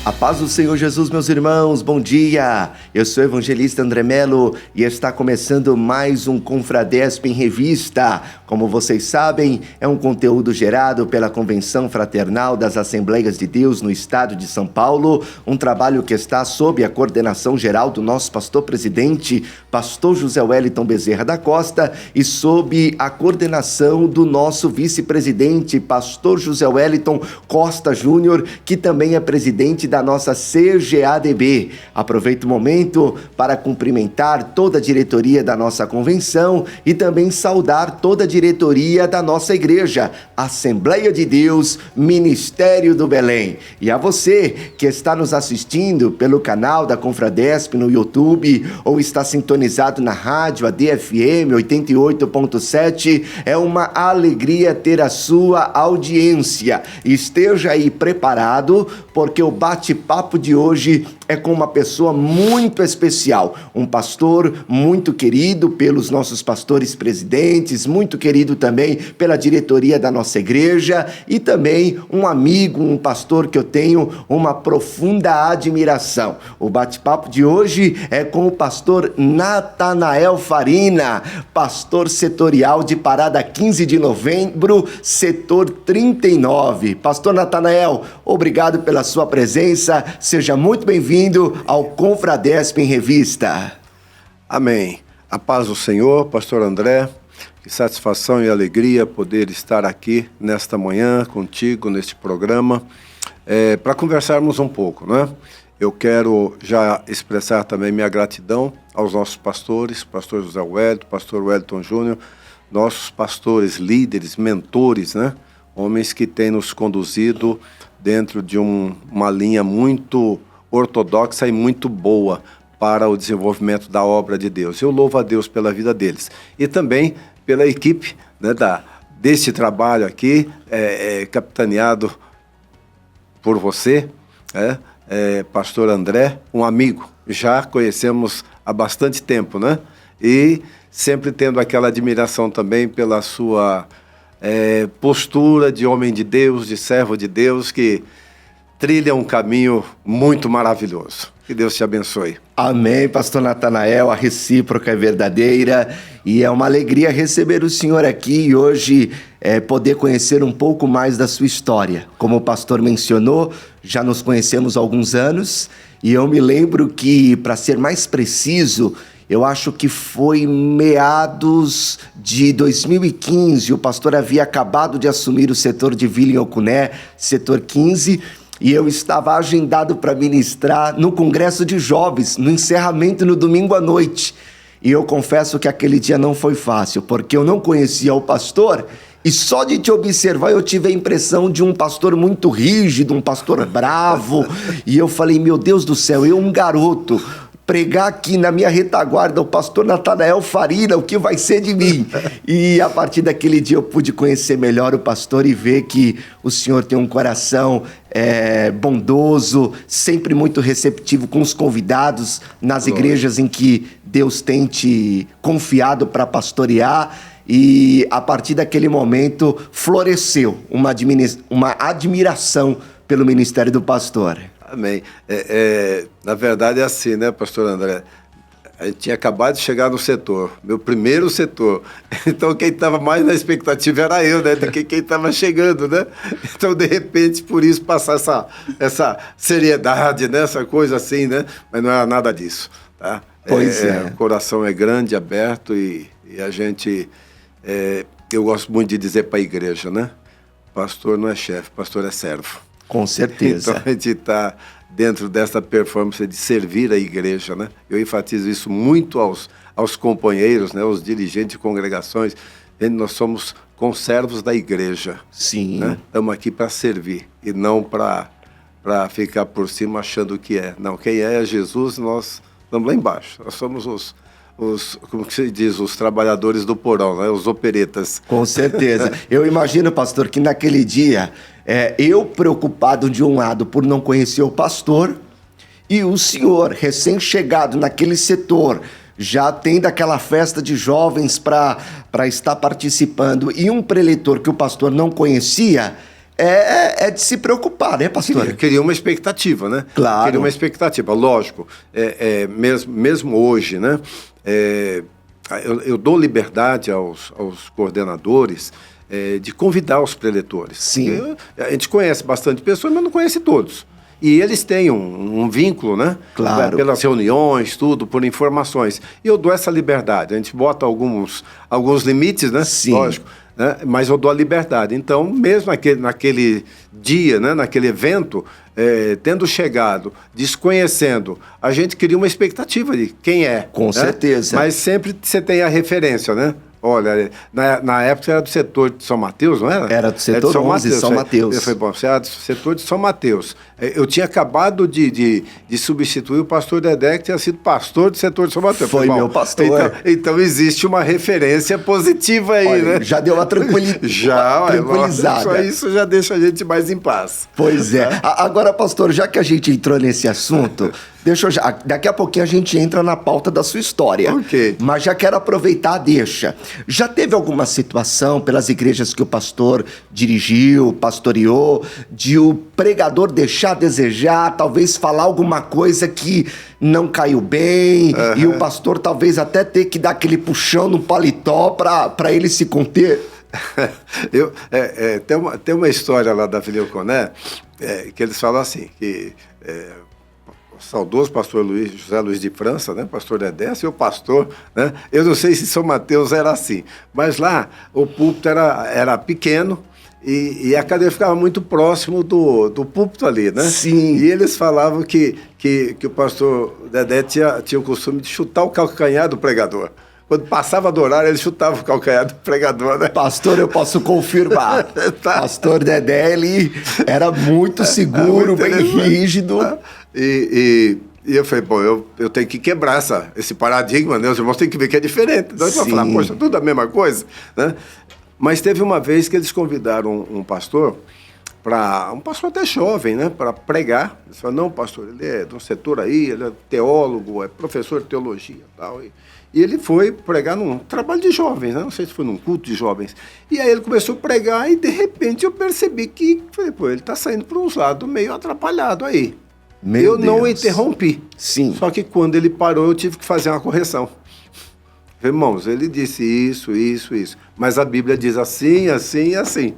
A paz do Senhor Jesus, meus irmãos, bom dia! Eu sou o evangelista André Melo e está começando mais um Confradesp em Revista. Como vocês sabem, é um conteúdo gerado pela Convenção Fraternal das Assembleias de Deus no estado de São Paulo, um trabalho que está sob a coordenação geral do nosso pastor-presidente, pastor José Wellington Bezerra da Costa, e sob a coordenação do nosso vice-presidente, pastor José Wellington Costa Júnior, que também é presidente da nossa CGADB. Aproveito o momento para cumprimentar toda a diretoria da nossa convenção e também saudar toda a diretoria da nossa igreja, Assembleia de Deus, Ministério do Belém. E a você que está nos assistindo pelo canal da Confradesp no YouTube ou está sintonizado na rádio, a DFM 88.7, é uma alegria ter a sua audiência. Esteja aí preparado, porque o bate-papo de hoje é com uma pessoa muito especial, um pastor muito querido pelos nossos pastores presidentes, muito querido também pela diretoria da nossa igreja e também um amigo, um pastor que eu tenho uma profunda admiração. O bate-papo de hoje é com o pastor Natanael Farina, pastor setorial de Parada 15 de novembro, setor 39. Pastor Natanael, obrigado pela sua presença, seja muito bem-vindo ao Confradesp em Revista. Amém. A paz do Senhor, pastor André, que satisfação e alegria poder estar aqui nesta manhã contigo, neste programa, para conversarmos um pouco, né? Eu quero já expressar também minha gratidão aos nossos pastores, pastor José Wellington, pastor Wellington Júnior, nossos pastores, líderes, mentores, né? Homens que têm nos conduzido dentro de uma linha muito ortodoxa e muito boa para o desenvolvimento da obra de Deus. Eu louvo a Deus pela vida deles. E também pela equipe, né, deste trabalho aqui, capitaneado por você, pastor André, um amigo. Já conhecemos há bastante tempo, né? E sempre tendo aquela admiração também pela sua postura de homem de Deus, de servo de Deus, que trilha um caminho muito maravilhoso. Que Deus te abençoe. Amém, pastor Natanael, a recíproca é verdadeira e é uma alegria receber o senhor aqui e hoje poder conhecer um pouco mais da sua história. Como o pastor mencionou, já nos conhecemos há alguns anos e eu me lembro que, para ser mais preciso, eu acho que foi meados de 2015, o pastor havia acabado de assumir o setor de Vila em Ocuné, setor 15, e eu estava agendado para ministrar no Congresso de Jovens, no encerramento no domingo à noite. E eu confesso que aquele dia não foi fácil, porque eu não conhecia o pastor e só de te observar eu tive a impressão de um pastor muito rígido, um pastor bravo. E eu falei, meu Deus do céu, eu um garoto, pregar aqui na minha retaguarda o pastor Natanael Farina, o que vai ser de mim? E a partir daquele dia eu pude conhecer melhor o pastor e ver que o senhor tem um coração bondoso, sempre muito receptivo com os convidados nas igrejas em que Deus tem te confiado para pastorear. E a partir daquele momento floresceu uma admiração pelo ministério do pastor. Amém. Na verdade é assim, né, pastor André? A gente tinha acabado de chegar no setor, meu primeiro setor. Então quem estava mais na expectativa era eu, né? Do que quem estava chegando, né? Então, de repente, por isso passar essa seriedade, né? Essa coisa assim, né? Mas não era nada disso, tá? Pois é. O coração é grande, aberto e a gente... eu gosto muito de dizer para a igreja, né? Pastor não é chefe, pastor é servo. Com certeza. Então a gente está dentro dessa performance de servir a igreja, né? Eu enfatizo isso muito aos companheiros, né? Aos dirigentes de congregações. Nós somos conservos da igreja. Sim. Né? Estamos aqui para servir e não para ficar por cima achando que é. Não, quem é Jesus, nós estamos lá embaixo. Nós somos como que se diz, os trabalhadores do porão, né? Os operetas. Com certeza. Eu imagino, pastor, que naquele dia, eu preocupado de um lado por não conhecer o pastor e o senhor, recém-chegado naquele setor, já tendo aquela festa de jovens para estar participando e um preletor que o pastor não conhecia, é de se preocupar, né, pastor? Cria uma expectativa, né? Claro. Cria uma expectativa, lógico. Mesmo hoje, né? Eu dou liberdade aos coordenadores de convidar os preletores. Sim. A gente conhece bastante pessoas, mas não conhece todos. E eles têm um vínculo, né? Claro. Pelas reuniões, tudo, por informações. E eu dou essa liberdade. A gente bota alguns limites, né? Sim. Lógico. Né? Mas eu dou a liberdade. Então, mesmo naquele dia, né? Naquele evento, tendo chegado, desconhecendo, a gente cria uma expectativa de quem é. Com né? certeza. Mas sempre você tem a referência, né? Olha, na época era do setor de São Mateus, não era? Era do setor 11 de São Mateus. Eu falei, bom, você era do setor de São Mateus. Eu tinha acabado de substituir o pastor Dedé, que tinha sido pastor do setor de São Mateus. Foi falei, meu pastor. Então existe uma referência positiva aí, Olha, né? já deu uma tranquilizada. Isso já deixa a gente mais em paz. Pois é. Agora, pastor, já que a gente entrou nesse assunto, daqui a pouquinho a gente entra na pauta da sua história. Ok. Mas já quero aproveitar, deixa. Já teve alguma situação pelas igrejas que o pastor dirigiu, pastoreou, de o pregador deixar a desejar, talvez falar alguma coisa que não caiu bem, e o pastor talvez até ter que dar aquele puxão no paletó para ele se conter? Tem uma história lá da Vileuconé, que eles falam assim, que o saudoso pastor José Luiz de França, né, pastor Dedé, seu pastor, né, eu não sei se São Mateus era assim, mas lá o púlpito era pequeno, e a cadeira ficava muito próximo do púlpito ali, né? Sim. E eles falavam que o pastor Dedé tinha o costume de chutar o calcanhar do pregador. Quando passava do horário, ele chutava o calcanhar do pregador, né? Pastor, eu posso confirmar. Tá. Pastor Dedé, ele era muito seguro, bem rígido. E eu falei, bom, eu tenho que quebrar esse paradigma, né? Os irmãos têm que ver que é diferente. Então eles vão falar, poxa, tudo a mesma coisa, né? Mas teve uma vez que eles convidaram um pastor, um pastor até jovem, né, para pregar. Eles falaram, não, pastor, ele é de um setor aí, ele é teólogo, é professor de teologia e tal. E ele foi pregar num trabalho de jovens, né? Não sei se foi num culto de jovens. E aí ele começou a pregar e, de repente, eu percebi falei, pô, ele está saindo para uns lados meio atrapalhado aí. Eu não interrompi. Sim. Só que quando ele parou, eu tive que fazer uma correção. Irmãos, ele disse isso. Mas a Bíblia diz assim, assim e assim.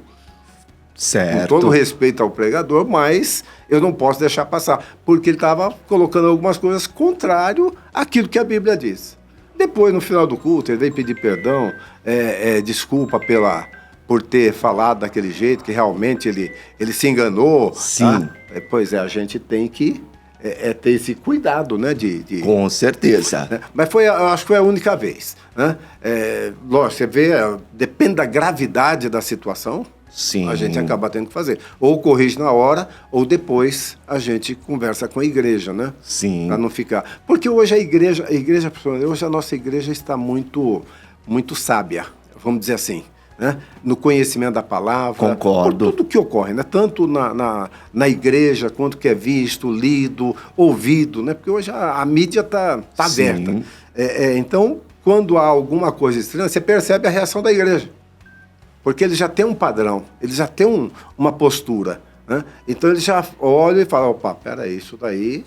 Certo. Com todo respeito ao pregador, mas eu não posso deixar passar. Porque ele estava colocando algumas coisas contrário àquilo que a Bíblia diz. Depois, no final do culto, ele veio pedir perdão, desculpa por ter falado daquele jeito, que realmente ele se enganou. Sim. Tá? Pois é, a gente tem que ter esse cuidado, né? Com certeza. Né? Mas eu acho que foi a única vez. Né? Lógico, você vê, depende da gravidade da situação, Sim. a gente acaba tendo que fazer. Ou corrige na hora, ou depois a gente conversa com a igreja, né? Sim. Para não ficar... Porque hoje hoje a nossa igreja está muito, muito sábia, vamos dizer assim. Né? No conhecimento da palavra. Concordo. Por tudo que ocorre, né? Tanto na igreja, quanto que é visto, lido, ouvido, né? Porque hoje a mídia está aberta. Então, quando há alguma coisa estranha, você percebe a reação da igreja. Porque ele já tem um padrão, ele já tem uma postura. Né? Então, ele já olha e fala, opa, peraí, isso daí...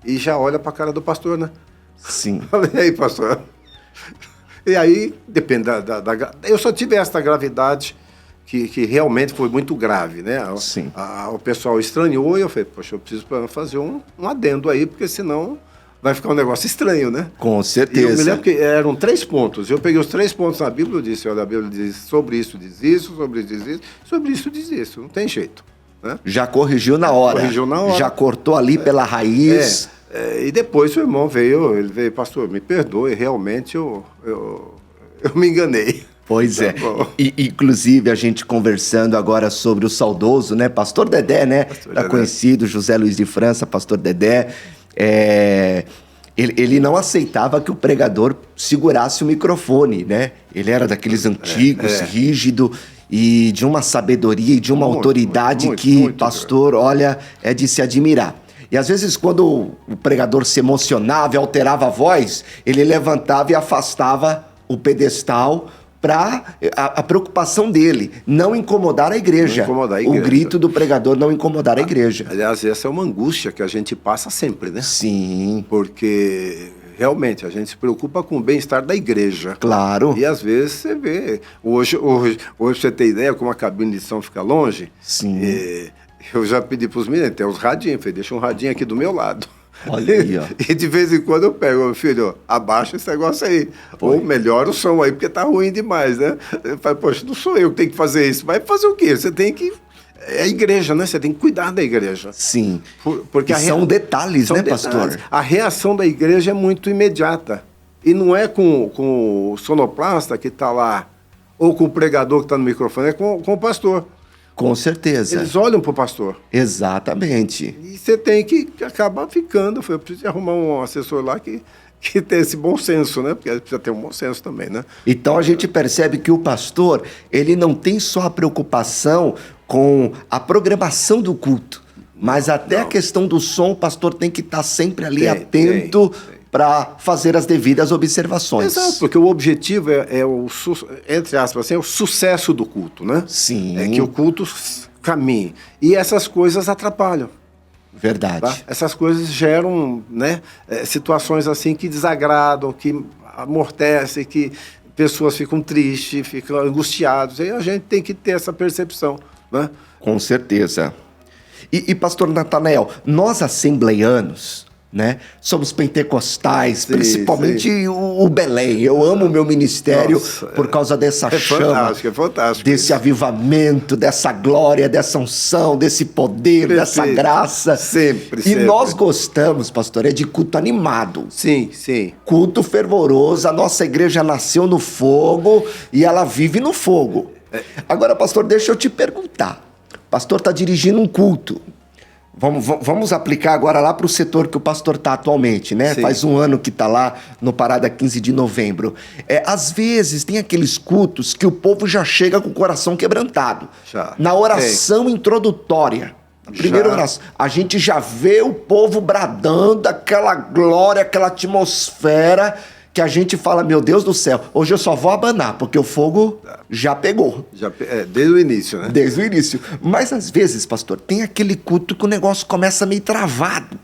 E já olha para a cara do pastor, né? Sim. Falei, e aí, pastor... E aí, depende eu só tive essa gravidade que realmente foi muito grave, né? Sim. O pessoal estranhou e eu falei, poxa, eu preciso fazer um adendo aí, porque senão vai ficar um negócio estranho, né? Com certeza. E eu me lembro que eram 3 pontos. Eu peguei os 3 pontos na Bíblia e disse, olha, a Bíblia diz sobre isso diz isso, sobre isso diz isso, sobre isso diz isso. Não tem jeito. Né? Já corrigiu na hora. Corrigiu na hora. Já cortou ali pela raiz. E depois o irmão veio, pastor, me perdoe, realmente eu me enganei. Pois é. Inclusive, a gente conversando agora sobre o saudoso, né? Pastor Dedé, né? Tá conhecido, José Luiz de França, pastor Dedé. Ele não aceitava que o pregador segurasse o microfone, né? Ele era daqueles antigos, rígido, e de uma sabedoria e de uma autoridade que, pastor, olha, é de se admirar. E às vezes, quando o pregador se emocionava e alterava a voz, ele levantava e afastava o pedestal para a preocupação dele, não incomodar a igreja. Não incomodar a igreja. O grito do pregador não incomodar a igreja. Aliás, essa é uma angústia que a gente passa sempre, né? Sim. Porque realmente a gente se preocupa com o bem-estar da igreja. Claro. E às vezes você vê. Hoje você tem ideia como a cabine de som fica longe? Sim. Eu já pedi para os meninos, tem uns radinhos, falei, deixa um radinho aqui do meu lado. Olha aí, ó. E de vez em quando eu pego, filho, abaixa esse negócio aí. Foi. Ou melhora o som aí, porque tá ruim demais, né? Eu falo, poxa, não sou eu que tenho que fazer isso. Vai fazer o quê? Você tem que... É a igreja, né? Você tem que cuidar da igreja. Sim. Porque são detalhes, né, pastor? A reação da igreja é muito imediata. E não é com o sonoplasta que está lá, ou com o pregador que está no microfone, é com o pastor. Com certeza. Eles olham para o pastor. Exatamente. E você tem que acabar ficando. Eu preciso arrumar um assessor lá que tem esse bom senso, né? Porque precisa ter um bom senso também, né? Então a gente percebe que o pastor, ele não tem só a preocupação com a programação do culto, mas até a questão do som, o pastor tem que estar sempre ali atento para fazer as devidas observações. Exato, porque o objetivo entre aspas, assim, é o sucesso do culto, né? Sim. É que o culto caminhe. E essas coisas atrapalham. Verdade. Tá? Essas coisas geram, né, situações assim que desagradam, que amortecem, que pessoas ficam tristes, ficam angustiadas. E a gente tem que ter essa percepção, né? Com certeza. E pastor Natanael, nós assembleianos, né, somos pentecostais, Sim, principalmente sim. O Belém. Eu amo o meu ministério. Nossa, por causa dessa chama, fantástico desse avivamento, dessa glória, dessa unção, desse poder, dessa graça. Sempre. Nós gostamos, pastor, de culto animado. Sim, sim. Culto fervoroso. A nossa igreja nasceu no fogo e ela vive no fogo. Agora, pastor, deixa eu te perguntar. O pastor está dirigindo um culto. Vamos aplicar agora lá para o setor que o pastor está atualmente, né? Sim. Faz um ano que está lá no Parada 15 de novembro. Às vezes tem aqueles cultos que o povo já chega com o coração quebrantado. Já. Na oração introdutória, na primeira oração, a gente já vê o povo bradando, aquela glória, aquela atmosfera que a gente fala, meu Deus do céu, hoje eu só vou abanar, porque o fogo já pegou. Desde o início, né? Desde o início. Mas às vezes, pastor, tem aquele culto que o negócio começa meio travado,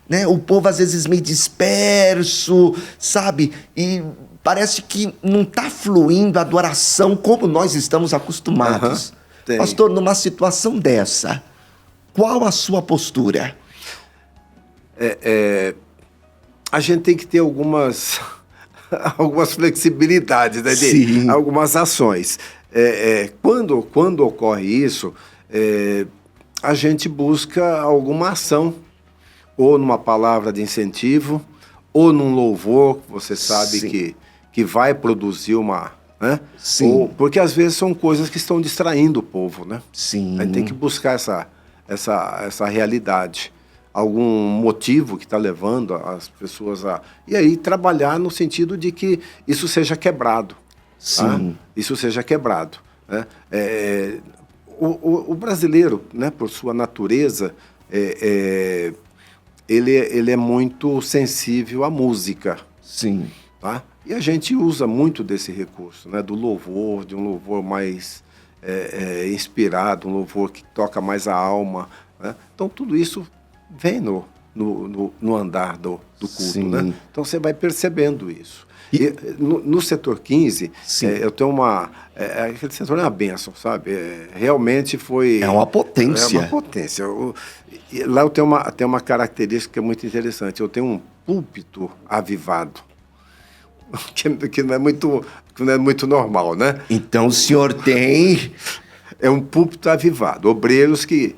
né? O povo às vezes meio disperso, sabe? E parece que não está fluindo a adoração como nós estamos acostumados. Pastor, numa situação dessa, qual a sua postura? A gente tem que ter algumas flexibilidades, né? Sim. Algumas ações. Quando ocorre isso, a gente busca alguma ação, ou numa palavra de incentivo, ou num louvor, que você sabe que vai produzir uma... Né? Sim. Porque às vezes são coisas que estão distraindo o povo, né? Sim. A gente tem que buscar essa realidade. Algum motivo que está levando as pessoas a... E aí trabalhar no sentido de que isso seja quebrado. Sim. Tá? Isso seja quebrado. Né? O brasileiro, né, por sua natureza, ele é muito sensível à música. Sim. Tá? E a gente usa muito desse recurso, né, do louvor, de um louvor mais inspirado, um louvor que toca mais a alma. Né? Então tudo isso vem no andar do culto, né? Então você vai percebendo isso. E no setor 15, eu tenho aquele setor é uma bênção, sabe? Realmente foi... É uma potência. É uma potência. Lá eu tenho uma característica muito interessante. Eu tenho um púlpito avivado, que não é muito normal, né? Então o senhor tem... É um púlpito avivado. Obreiros que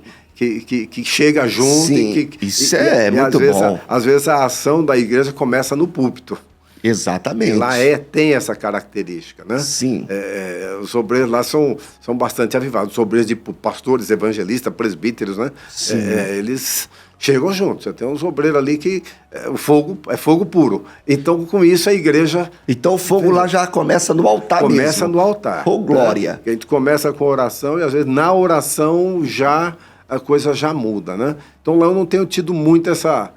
chega junto. Sim, isso é muito bom. Às vezes a ação da igreja começa no púlpito. Exatamente. E lá tem essa característica, né? Sim. Os obreiros lá são bastante avivados. Os obreiros de pastores, evangelistas, presbíteros, né? Sim. Eles chegam juntos. Você tem uns obreiros ali que o fogo é fogo puro. Então, com isso, a igreja... Então, o fogo lá já começa no altar mesmo. Começa no altar. Oh, glória. Né? A gente começa com a oração e, às vezes, na oração a coisa já muda, né? Então, lá eu não tenho tido muito essa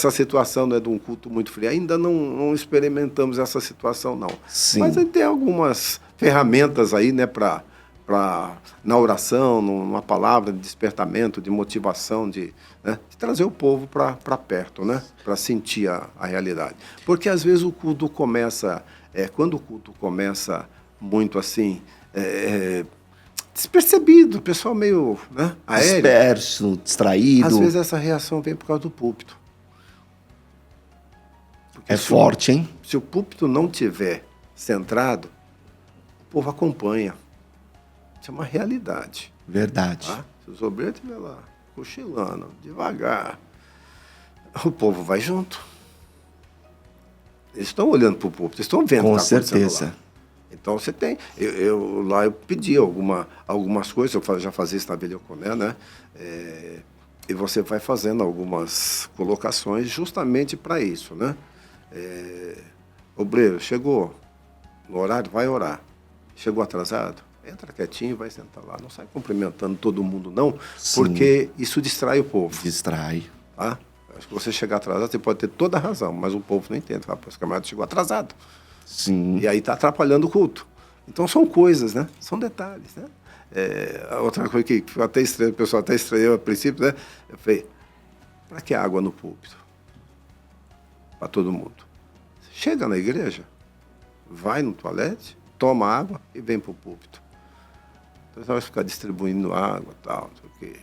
situação, né, de um culto muito frio. Ainda não experimentamos essa situação, não. Sim. Mas tem algumas ferramentas aí, né, na oração, numa palavra de despertamento, de motivação, de trazer o povo para perto, né, para sentir a realidade. Porque às vezes o culto começa, quando o culto começa muito assim, despercebido, o pessoal meio aéreo, disperso, distraído. Às vezes essa reação vem por causa do púlpito. Porque forte, hein? Se o púlpito não tiver centrado, o povo acompanha. Isso é uma realidade. Verdade. Tá? Se os obreiros estiverem lá, cochilando, devagar, o povo vai junto. Eles estão olhando para o púlpito, eles estão vendo o que está acontecendo lá. Então você tem. Lá eu pedi algumas coisas, eu já fazia isso na Vila Euconé, né? E você vai fazendo algumas colocações justamente para isso, né? Obreiro, chegou no horário, vai orar. Chegou atrasado? Entra quietinho, vai sentar lá. Não sai cumprimentando todo mundo, não, sim, porque isso distrai o povo. Distrai. Tá? Acho que você chegar atrasado, você pode ter toda a razão, mas o povo não entende. Fala, esse camarada chegou atrasado. Sim. E aí está atrapalhando o culto. Então são coisas, né? São detalhes, né? Outra coisa que eu até estranho, o pessoal até estranhou a princípio, né? Eu falei, para que água no púlpito? Para todo mundo. Chega na igreja, vai no toalete, toma água e vem para o púlpito. Então você vai ficar distribuindo água e tal, não sei o quê.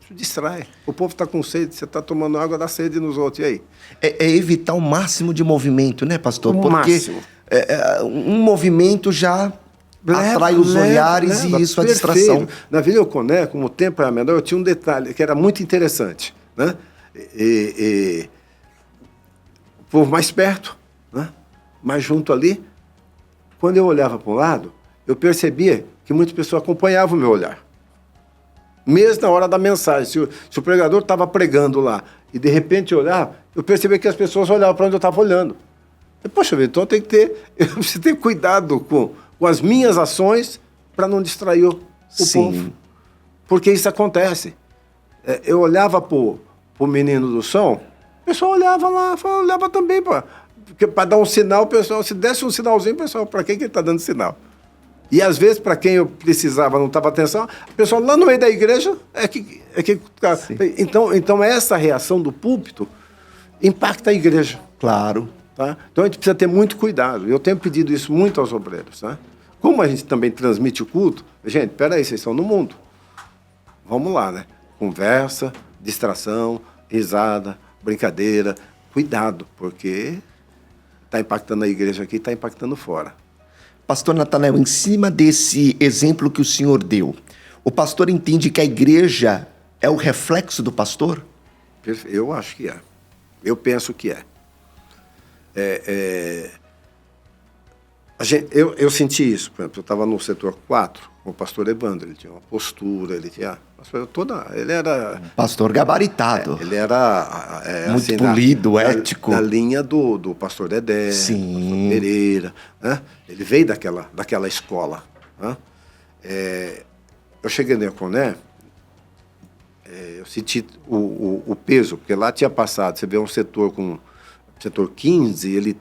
Isso distrai. O povo está com sede, você está tomando água, dá sede nos outros, e aí? É evitar o máximo de movimento, né, pastor? Porque máximo. Um movimento já atrai os olhares e isso é a distração. Na Vila Euconé, como o tempo era menor, eu tinha um detalhe que era muito interessante, né? O povo mais perto, né? Mais junto ali. Quando eu olhava para um lado, eu percebia que muitas pessoas acompanhavam o meu olhar. Mesmo na hora da mensagem, se o pregador estava pregando lá e de repente eu olhava, eu percebia que as pessoas olhavam para onde eu estava olhando. Poxa vida, então eu preciso ter cuidado com as minhas ações para não distrair o povo. Porque isso acontece. Eu olhava para o menino do som, o pessoal olhava lá, olhava também para dar um sinal, o pessoal, se desse um sinalzinho, o pessoal, para quem que ele está dando sinal? E às vezes, para quem eu precisava, não estava atenção, o pessoal lá no meio da igreja Então essa reação do púlpito impacta a igreja. Claro. Tá? Então a gente precisa ter muito cuidado. Eu tenho pedido isso muito aos obreiros. Né? Como a gente também transmite o culto, gente, peraí, vocês estão no mundo. Vamos lá, né? Conversa, distração, risada, brincadeira. Cuidado, porque está impactando a igreja aqui, está impactando fora. Pastor Natanael, em cima desse exemplo que o senhor deu, o pastor entende que a igreja é o reflexo do pastor? Eu acho que é. Eu penso que é. Eu senti isso, por exemplo, eu estava no setor 4, com o pastor Evandro, ele tinha uma postura, ele era... Pastor gabaritado. Ele era... muito assim, polido, ético. Na linha do pastor Dedé, sim, pastor Pereira, né? Ele veio daquela escola. Né? Eu cheguei no Euconé, eu senti o peso, porque lá tinha passado, você vê um setor setor 15, ele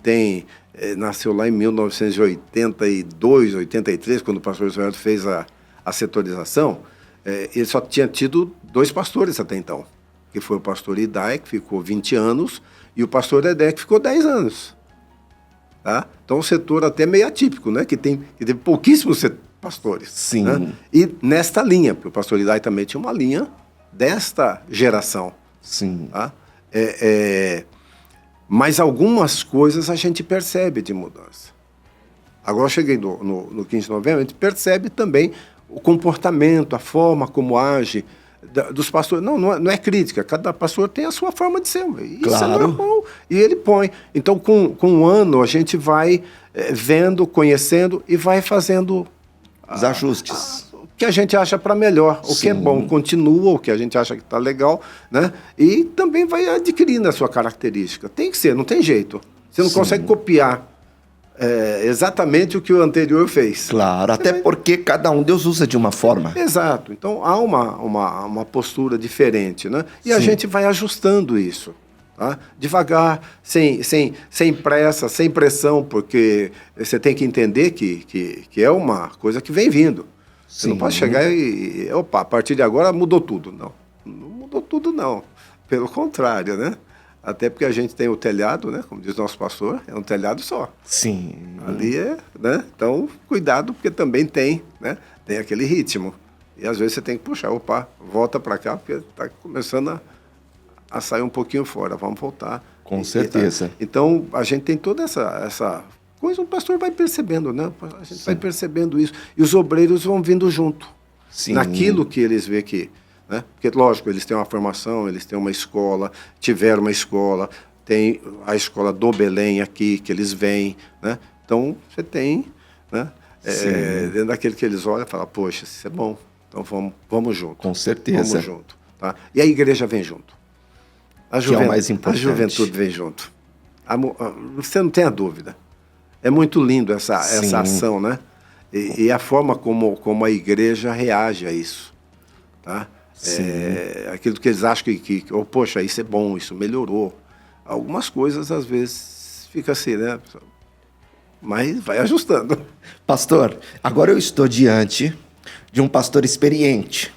nasceu lá em 1982, 83, quando o pastor Israel fez a setorização, ele só tinha tido 2 pastores até então, que foi o pastor Idai, que ficou 20 anos, e o pastor Dedé, que ficou 10 anos. Tá? Então, um setor até meio atípico, né? que teve pouquíssimos pastores. Sim. Né? E nesta linha, porque o pastor Idai também tinha uma linha desta geração. Sim. Tá? Mas algumas coisas a gente percebe de mudança. Agora eu cheguei no 15 de novembro, a gente percebe também o comportamento, a forma como age dos pastores. Não é crítica, cada pastor tem a sua forma de ser. Isso claro. É normal, e ele põe. Então, com um ano, a gente vai vendo, conhecendo e vai fazendo os ajustes. O que a gente acha para melhor, o que é bom, continua, o que a gente acha que está legal, né? E também vai adquirindo a sua característica. Tem que ser, não tem jeito. Você não consegue copiar exatamente o que o anterior fez. Claro, até porque cada um Deus usa de uma forma. Exato. Então há uma postura diferente, né? E a gente vai ajustando isso. Tá? Devagar, sem pressa, sem pressão, porque você tem que entender que é uma coisa que vem vindo. Você não pode chegar opa, a partir de agora mudou tudo. Não, não mudou tudo não. Pelo contrário, né? Até porque a gente tem o telhado, né? Como diz nosso pastor, é um telhado só. Sim. Ali né? Então, cuidado, porque também tem, né? Tem aquele ritmo. E às vezes você tem que puxar, opa, volta para cá, porque está começando a sair um pouquinho fora, vamos voltar. Com certeza. Então, a gente tem toda essa coisa, o pastor vai percebendo, né? A gente vai percebendo isso. E os obreiros vão vindo junto. Sim. Naquilo que eles veem que... Né? Porque, lógico, eles têm uma formação, eles têm uma escola, tiveram uma escola, tem a escola do Belém aqui, que eles vêm, né? Então, você tem, né? Dentro daquele que eles olham e falam, poxa, isso é bom, então vamos junto. Com certeza. Vamos junto. Tá? E a igreja vem junto. Que é o mais importante. A juventude vem junto. Você não tem a dúvida. É muito lindo essa ação, né? E a forma como a igreja reage a isso, tá? Aquilo que eles acham oh, poxa, isso é bom, isso melhorou. Algumas coisas, às vezes, fica assim, né? Mas vai ajustando. Pastor, agora eu estou diante de um pastor experiente.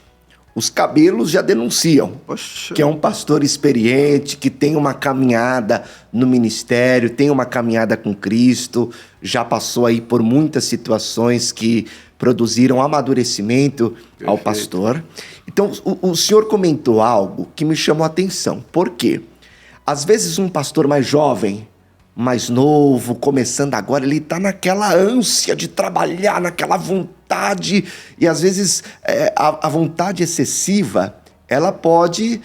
Os cabelos já denunciam. Poxa. Que é um pastor experiente, que tem uma caminhada no ministério, tem uma caminhada com Cristo, já passou aí por muitas situações que produziram amadurecimento ao pastor. Então, o senhor comentou algo que me chamou a atenção. Por quê? Às vezes um pastor mais jovem, mais novo, começando agora, ele está naquela ânsia de trabalhar, naquela vontade, e às vezes a vontade excessiva, ela pode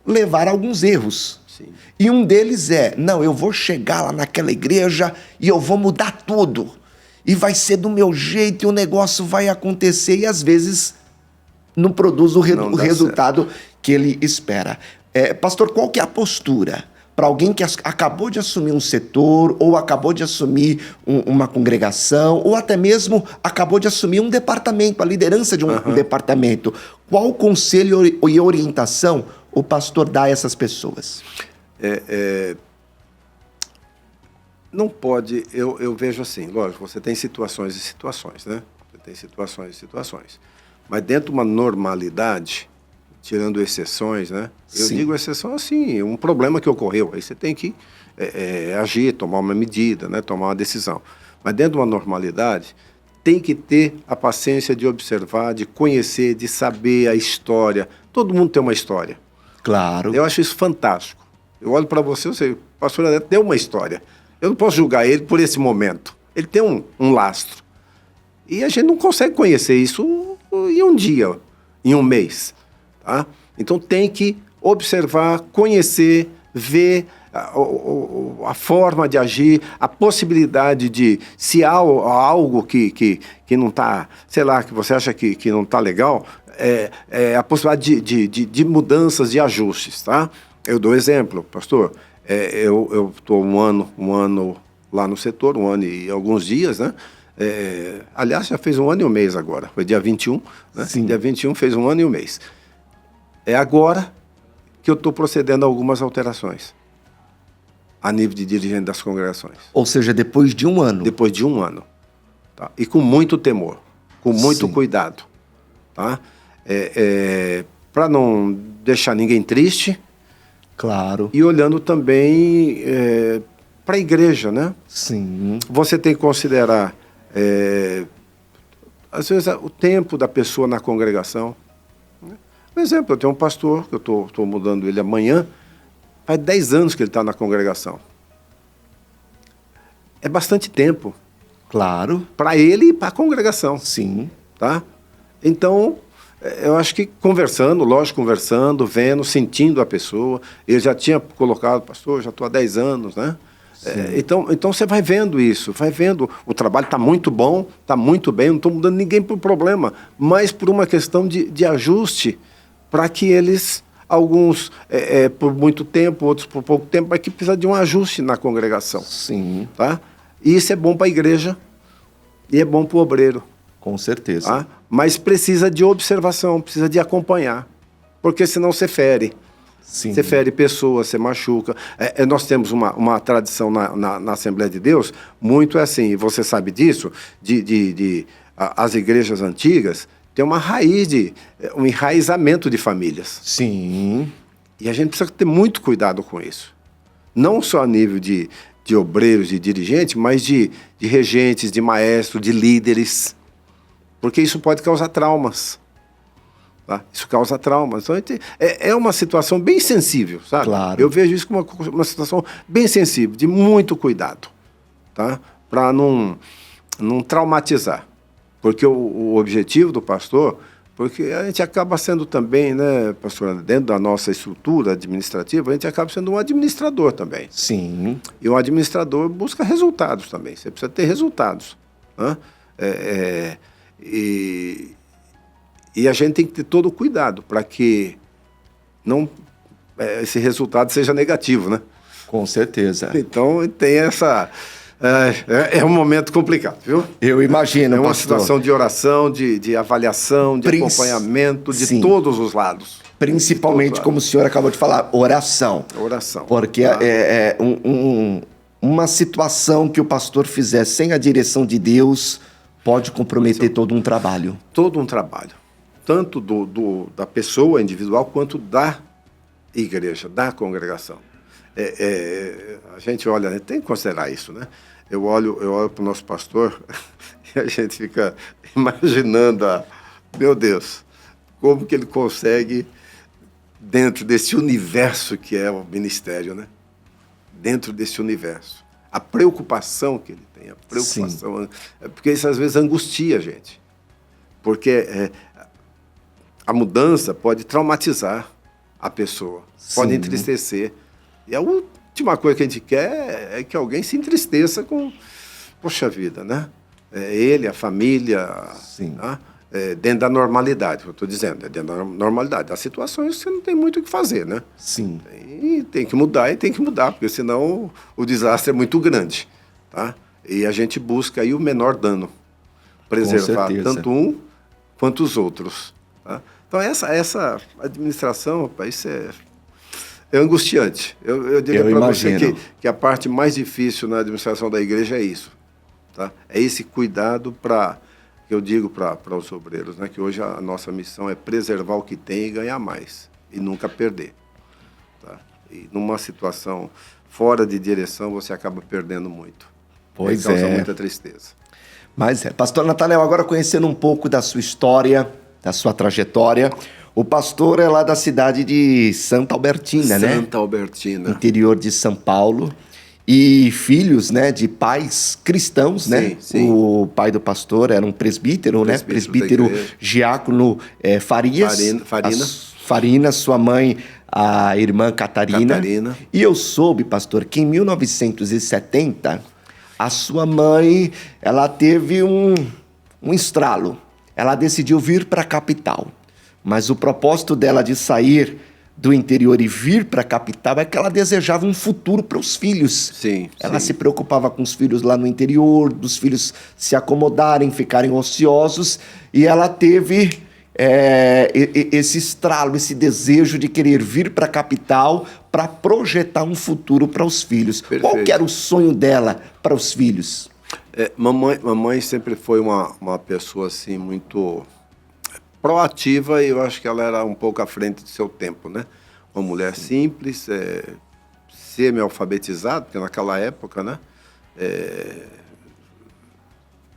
levar a alguns erros. Sim. E um deles não, eu vou chegar lá naquela igreja e eu vou mudar tudo. E vai ser do meu jeito e o negócio vai acontecer e às vezes não produz o resultado que ele espera. Pastor, qual que é a postura para alguém que acabou de assumir um setor ou acabou de assumir uma congregação ou até mesmo acabou de assumir um departamento, a liderança de um departamento? Qual conselho e orientação o pastor dá a essas pessoas? Não pode, eu vejo assim, lógico, você tem situações e situações, né? Você tem situações e situações. Mas dentro de uma normalidade, tirando exceções, né? Eu digo exceção assim, um problema que ocorreu, aí você tem que agir, tomar uma medida, né? Tomar uma decisão. Mas dentro de uma normalidade, tem que ter a paciência de observar, de conhecer, de saber a história. Todo mundo tem uma história. Claro. Eu acho isso fantástico. Eu olho para você, eu sei, o pastor Neto tem uma história. Eu não posso julgar ele por esse momento. Ele tem um lastro. E a gente não consegue conhecer isso em um dia, em um mês. Tá? Então tem que observar, conhecer, ver a forma de agir, a possibilidade de, se há algo que não está, sei lá, que você acha que não está legal, a possibilidade de mudanças, de ajustes. Tá? Eu dou exemplo, pastor. Eu estou um ano lá no setor, 1 ano e alguns dias, né? Aliás, já fez 1 ano e 1 mês agora. Foi dia 21, né? Sim. Dia 21 fez 1 ano e 1 mês. É agora que eu estou procedendo a algumas alterações a nível de dirigente das congregações. Ou seja, depois de 1 ano. Depois de 1 ano. Tá? E com muito temor, com muito cuidado. Tá? Para não deixar ninguém triste. Claro. E olhando também para a igreja, né? Sim. Você tem que considerar, às vezes, o tempo da pessoa na congregação. Por exemplo, eu tenho um pastor, que eu estou mudando ele amanhã, faz 10 anos que ele está na congregação. É bastante tempo. Claro. Para ele e para a congregação. Sim. Tá? Então, eu acho que conversando, vendo, sentindo a pessoa. Ele já tinha colocado, pastor, já estou há 10 anos, né? Então você vai vendo isso, vai vendo. O trabalho está muito bom, está muito bem, não estou mudando ninguém por problema, mas por uma questão de ajuste, para que eles, alguns por muito tempo, outros por pouco tempo, mas que precisa de um ajuste na congregação. Sim. Tá? E isso é bom para a igreja e é bom para o obreiro. Com certeza. Tá? Mas precisa de observação, precisa de acompanhar, porque senão você fere. Sim. Você fere pessoas, você machuca. Nós temos uma tradição na Assembleia de Deus, muito assim, e você sabe disso, as igrejas antigas têm uma raiz, um enraizamento de famílias. Sim. E a gente precisa ter muito cuidado com isso. Não só a nível de obreiros, de dirigentes, mas de regentes, de maestros, de líderes. Porque isso pode causar traumas. Tá? Isso causa traumas. Então, é uma situação bem sensível, sabe? Claro. Eu vejo isso como uma situação bem sensível, de muito cuidado, tá? Para não traumatizar. Porque o objetivo do pastor, porque a gente acaba sendo também, né, pastor, dentro da nossa estrutura administrativa, a gente acaba sendo um administrador também. Sim. E um administrador busca resultados também. Você precisa ter resultados. Né? E a gente tem que ter todo o cuidado para que esse resultado seja negativo, né? Com certeza. Então, tem essa... É um momento complicado, viu? Eu imagino, É uma pastor. situação de oração, de avaliação, de acompanhamento de Sim. todos os lados. Principalmente, como o senhor acabou de falar, oração. Oração. Porque uma situação que o pastor fizer sem a direção de Deus pode comprometer todo um trabalho. Todo um trabalho. Tanto da pessoa individual quanto da igreja, da congregação. A gente olha, tem que considerar isso, né? Eu olho para o nosso pastor e a gente fica imaginando, meu Deus, como que ele consegue, dentro desse universo que é o ministério, né? Dentro desse universo. A preocupação que ele tem, porque isso às vezes angustia a gente. Porque a mudança pode traumatizar a pessoa, pode entristecer. E a última coisa que a gente quer é que alguém se entristeça com... Poxa vida, né? Ele, a família... Sim. Tá? Dentro da normalidade, eu estou dizendo. Dentro da normalidade. Há situações que você não tem muito o que fazer, né? Sim. Tem que mudar, porque senão o desastre é muito grande. Tá? E a gente busca aí o menor dano. Preservar tanto um quanto os outros. Tá? Então, essa administração, rapaz, isso é angustiante. Eu diria para você que a parte mais difícil na administração da igreja é isso. Tá? É esse cuidado que eu digo para os obreiros, né? Que hoje a nossa missão é preservar o que tem e ganhar mais. E nunca perder. Tá? E numa situação fora de direção, você acaba perdendo muito. Pois causa muita tristeza. Mas pastor Natanael, agora conhecendo um pouco da sua história, da sua trajetória, o pastor é lá da cidade de Santa Albertina, né? Santa Albertina. Interior de São Paulo. E filhos, né, de pais cristãos, né? Sim. O pai do pastor era um presbítero, né? Presbítero diácono Farias. Farina, sua mãe, a irmã Catarina. E eu soube, pastor, que em 1970, a sua mãe, ela teve um estralo. Ela decidiu vir para a capital. Mas o propósito dela de sair do interior e vir para a capital é que ela desejava um futuro para os filhos. Ela se preocupava com os filhos lá no interior, dos filhos se acomodarem, ficarem ociosos, e ela teve esse estralo, esse desejo de querer vir para a capital para projetar um futuro para os filhos. Perfeito. Qual que era o sonho dela para os filhos? Mamãe sempre foi uma pessoa assim muito proativa, e eu acho que ela era um pouco à frente do seu tempo, né? Uma mulher simples, semi-alfabetizada, porque naquela época, né?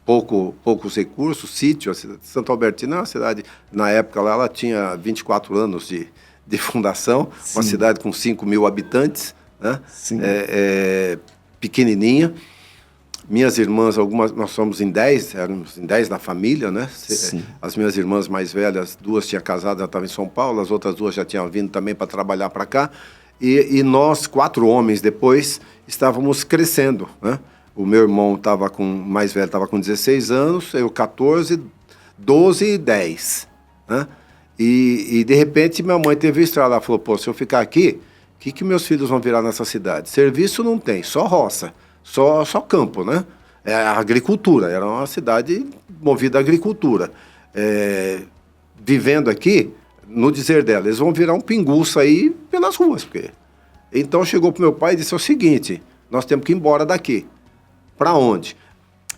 Poucos recursos, sítio, a cidade de Santa Albertina é uma cidade, na época lá, ela tinha 24 anos de fundação, uma cidade com 5 mil habitantes, né? Pequenininha. Minhas irmãs, nós somos éramos em 10 na família, né? As minhas irmãs mais velhas, 2 tinham casado, já estavam em São Paulo, as outras 2 já tinham vindo também para trabalhar para cá. E nós, 4 homens depois, estávamos crescendo, né? O meu irmão mais velho estava com 16 anos, eu 14, 12 e 10. Né? E de repente, minha mãe teve o estralo, ela falou, pô, se eu ficar aqui, o que meus filhos vão virar nessa cidade? Serviço não tem, só roça. Só campo, né? A agricultura, era uma cidade movida à agricultura. Vivendo aqui, no dizer dela, eles vão virar um pinguço aí pelas ruas. Porque... Então chegou pro meu pai e disse o seguinte, nós temos que ir embora daqui. Para onde?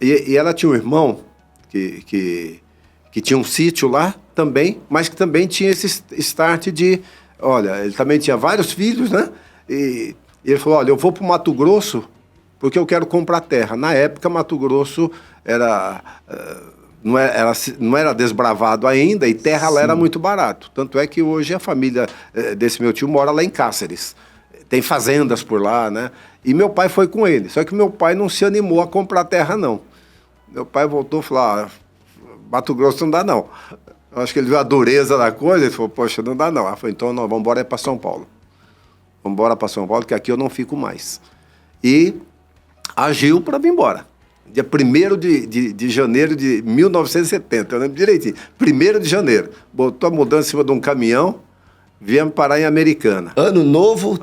E ela tinha um irmão que tinha um sítio lá também, mas que também tinha esse start de... Olha, ele também tinha vários filhos, né? E ele falou, olha, eu vou para o Mato Grosso porque eu quero comprar terra. Na época, Mato Grosso não era desbravado ainda e terra lá era muito barato. Tanto é que hoje a família desse meu tio mora lá em Cáceres. Tem fazendas por lá, né? E meu pai foi com ele. Só que meu pai não se animou a comprar terra, não. Meu pai voltou e falou, Mato Grosso não dá, não. Eu acho que ele viu a dureza da coisa e falou, poxa, não dá, não. Ela falou, então nós vamos embora para São Paulo. Vamos embora para São Paulo, que aqui eu não fico mais. E agiu para vir embora. Dia 1º de janeiro de 1970, eu lembro direitinho. 1º de janeiro. Botou a mudança em cima de um caminhão, viemos parar em Americana. Ano novo,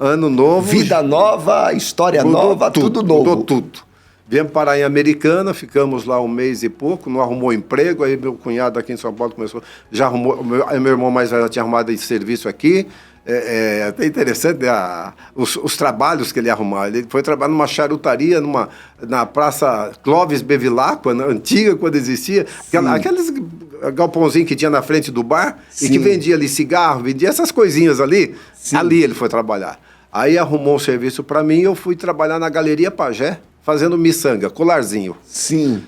vida nova, história nova, tudo novo. Mudou tudo. Viemos parar em Americana, ficamos lá um mês e pouco, não arrumou emprego, aí meu cunhado aqui em São Paulo começou, já arrumou, meu irmão mais velho já tinha arrumado esse serviço aqui. É até interessante os trabalhos que ele arrumou. Ele foi trabalhar numa charutaria na Praça Clóvis Bevilacqua, antiga, quando existia. Aqueles galpãozinhos que tinha na frente do bar. Sim. E que vendia ali cigarro, vendia essas coisinhas ali. Sim. Ali ele foi trabalhar. Aí arrumou um serviço para mim e eu fui trabalhar na Galeria Pajé, fazendo miçanga, colarzinho. Sim.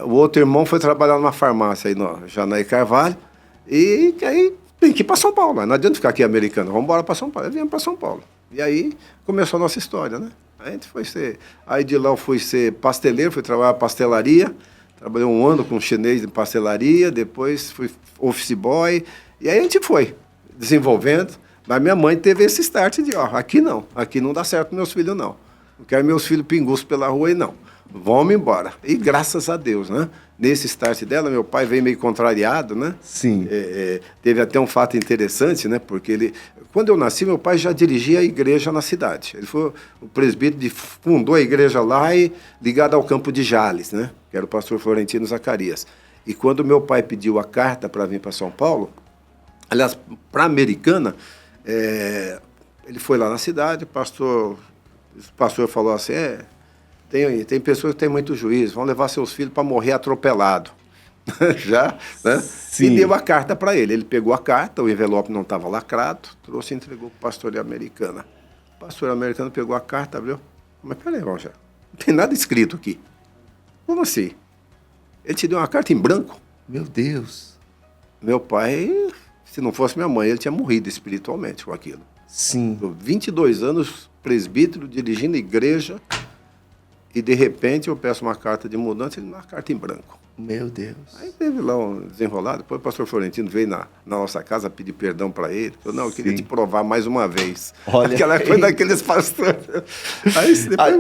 O outro irmão foi trabalhar numa farmácia aí no Janaí Carvalho. E aí... Tem que ir para São Paulo, não adianta ficar aqui Americana, vamos embora para São Paulo. Aí viemos para São Paulo. E aí começou a nossa história, né? Aí de lá eu fui ser pasteleiro, fui trabalhar na pastelaria, trabalhei um ano com um chinês de pastelaria, depois fui office boy, e aí a gente foi desenvolvendo. Mas minha mãe teve esse start de, aqui não dá certo meus filhos, não. Não quero meus filhos pinguços pela rua e não. Vamos embora. E graças a Deus, né? Nesse start dela, meu pai veio meio contrariado, né? Sim. Teve até um fato interessante, né? Porque quando eu nasci, meu pai já dirigia a igreja na cidade. Ele foi o presbítero, fundou a igreja lá e ligado ao campo de Jales, né? Que era o pastor Florentino Zacarias. E quando meu pai pediu a carta para vir para São Paulo, aliás, para Americana, ele foi lá na cidade, o pastor falou assim, tem pessoas que têm muito juízo, vão levar seus filhos para morrer atropelado. Já, né? Sim. E deu a carta para ele. Ele pegou a carta, o envelope não estava lacrado, trouxe e entregou para o pastor Americana. O pastor Americano pegou a carta, abriu. Mas peraí, irmão, já não tem nada escrito aqui. Como assim? Ele te deu uma carta em branco? Meu Deus. Meu pai, se não fosse minha mãe, ele tinha morrido espiritualmente com aquilo. Sim. 22 anos, presbítero, dirigindo igreja. E, de repente, eu peço uma carta de mudança e ele dá uma carta em branco. Meu Deus. Aí teve lá um desenrolado. Depois o pastor Florentino veio na nossa casa pedir perdão para ele. Falou, não, eu queria te provar mais uma vez. Olha, aquela coisa daqueles pastores.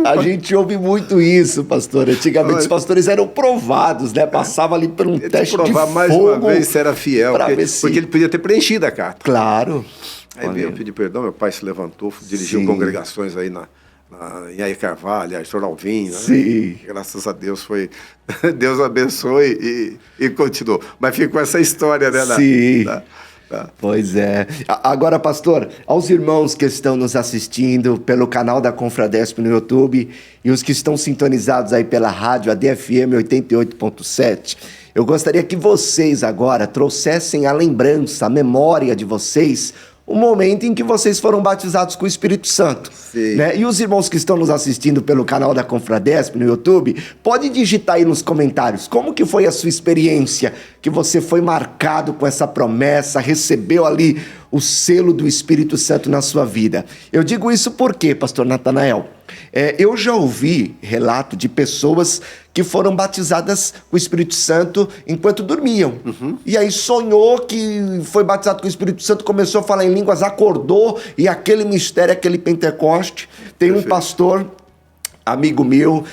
A gente ouve muito isso, pastor. Antigamente os pastores eram provados, né? Passava ali por um teste de provar fogo. Mais uma vez se era fiel. Porque ele podia ter preenchido a carta. Claro. Aí veio eu pedir perdão, meu pai se levantou, dirigiu congregações aí em Aí Carvalho, Arthur Alvim, né? Sim. Graças a Deus Deus abençoe e continuou. Mas ficou essa história, né? Sim. Pois é. Agora, pastor, aos irmãos que estão nos assistindo pelo canal da Confradesp no YouTube e os que estão sintonizados aí pela rádio ADFM 88.7, eu gostaria que vocês agora trouxessem a lembrança, a memória de vocês, o momento em que vocês foram batizados com o Espírito Santo. Né? E os irmãos que estão nos assistindo pelo canal da Confradesp no YouTube, pode digitar aí nos comentários como que foi a sua experiência, que você foi marcado com essa promessa, recebeu ali o selo do Espírito Santo na sua vida. Eu digo isso porque, pastor Natanael, eu já ouvi relato de pessoas que foram batizadas com o Espírito Santo enquanto dormiam. Uhum. E aí sonhou que foi batizado com o Espírito Santo, começou a falar em línguas, acordou, e aquele mistério, aquele Pentecoste. Tem um pastor, amigo meu,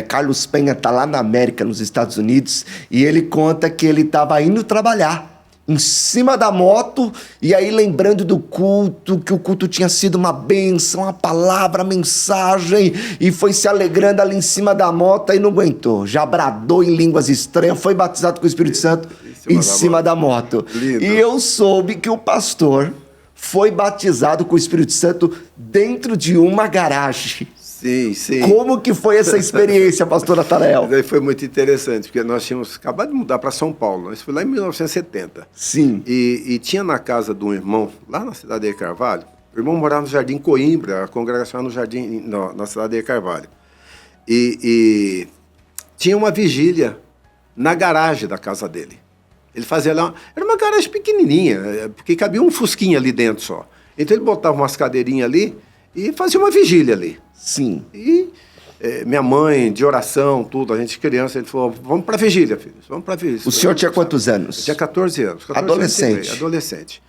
Carlos Penha, está lá na América, nos Estados Unidos, e ele conta que ele estava indo trabalhar em cima da moto, e aí lembrando do culto, que o culto tinha sido uma bênção, a palavra, a mensagem, e foi se alegrando ali em cima da moto, e não aguentou, já bradou em línguas estranhas, foi batizado com o Espírito Santo em cima da moto. Lindo. E eu soube que o pastor foi batizado com o Espírito Santo dentro de uma garagem. Sim, sim. Como que foi essa experiência, pastor Natanael? Daí foi muito interessante, porque nós tínhamos acabado de mudar para São Paulo. Isso foi lá em 1970. Sim. E tinha na casa de um irmão, lá na cidade de Carvalho, o irmão morava no Jardim Coimbra, a congregação era no Jardim, na cidade de Carvalho. E tinha uma vigília na garagem da casa dele. Ele fazia lá, era uma garagem pequenininha, porque cabia um fusquinha ali dentro só. Então ele botava umas cadeirinhas ali e fazia uma vigília ali. Sim. E minha mãe, de oração, tudo, a gente criança, ele falou, vamos para a vigília, filhos, vamos para a vigília. O senhor tinha quantos anos? Eu tinha 14 anos. 14 adolescente. Adolescente.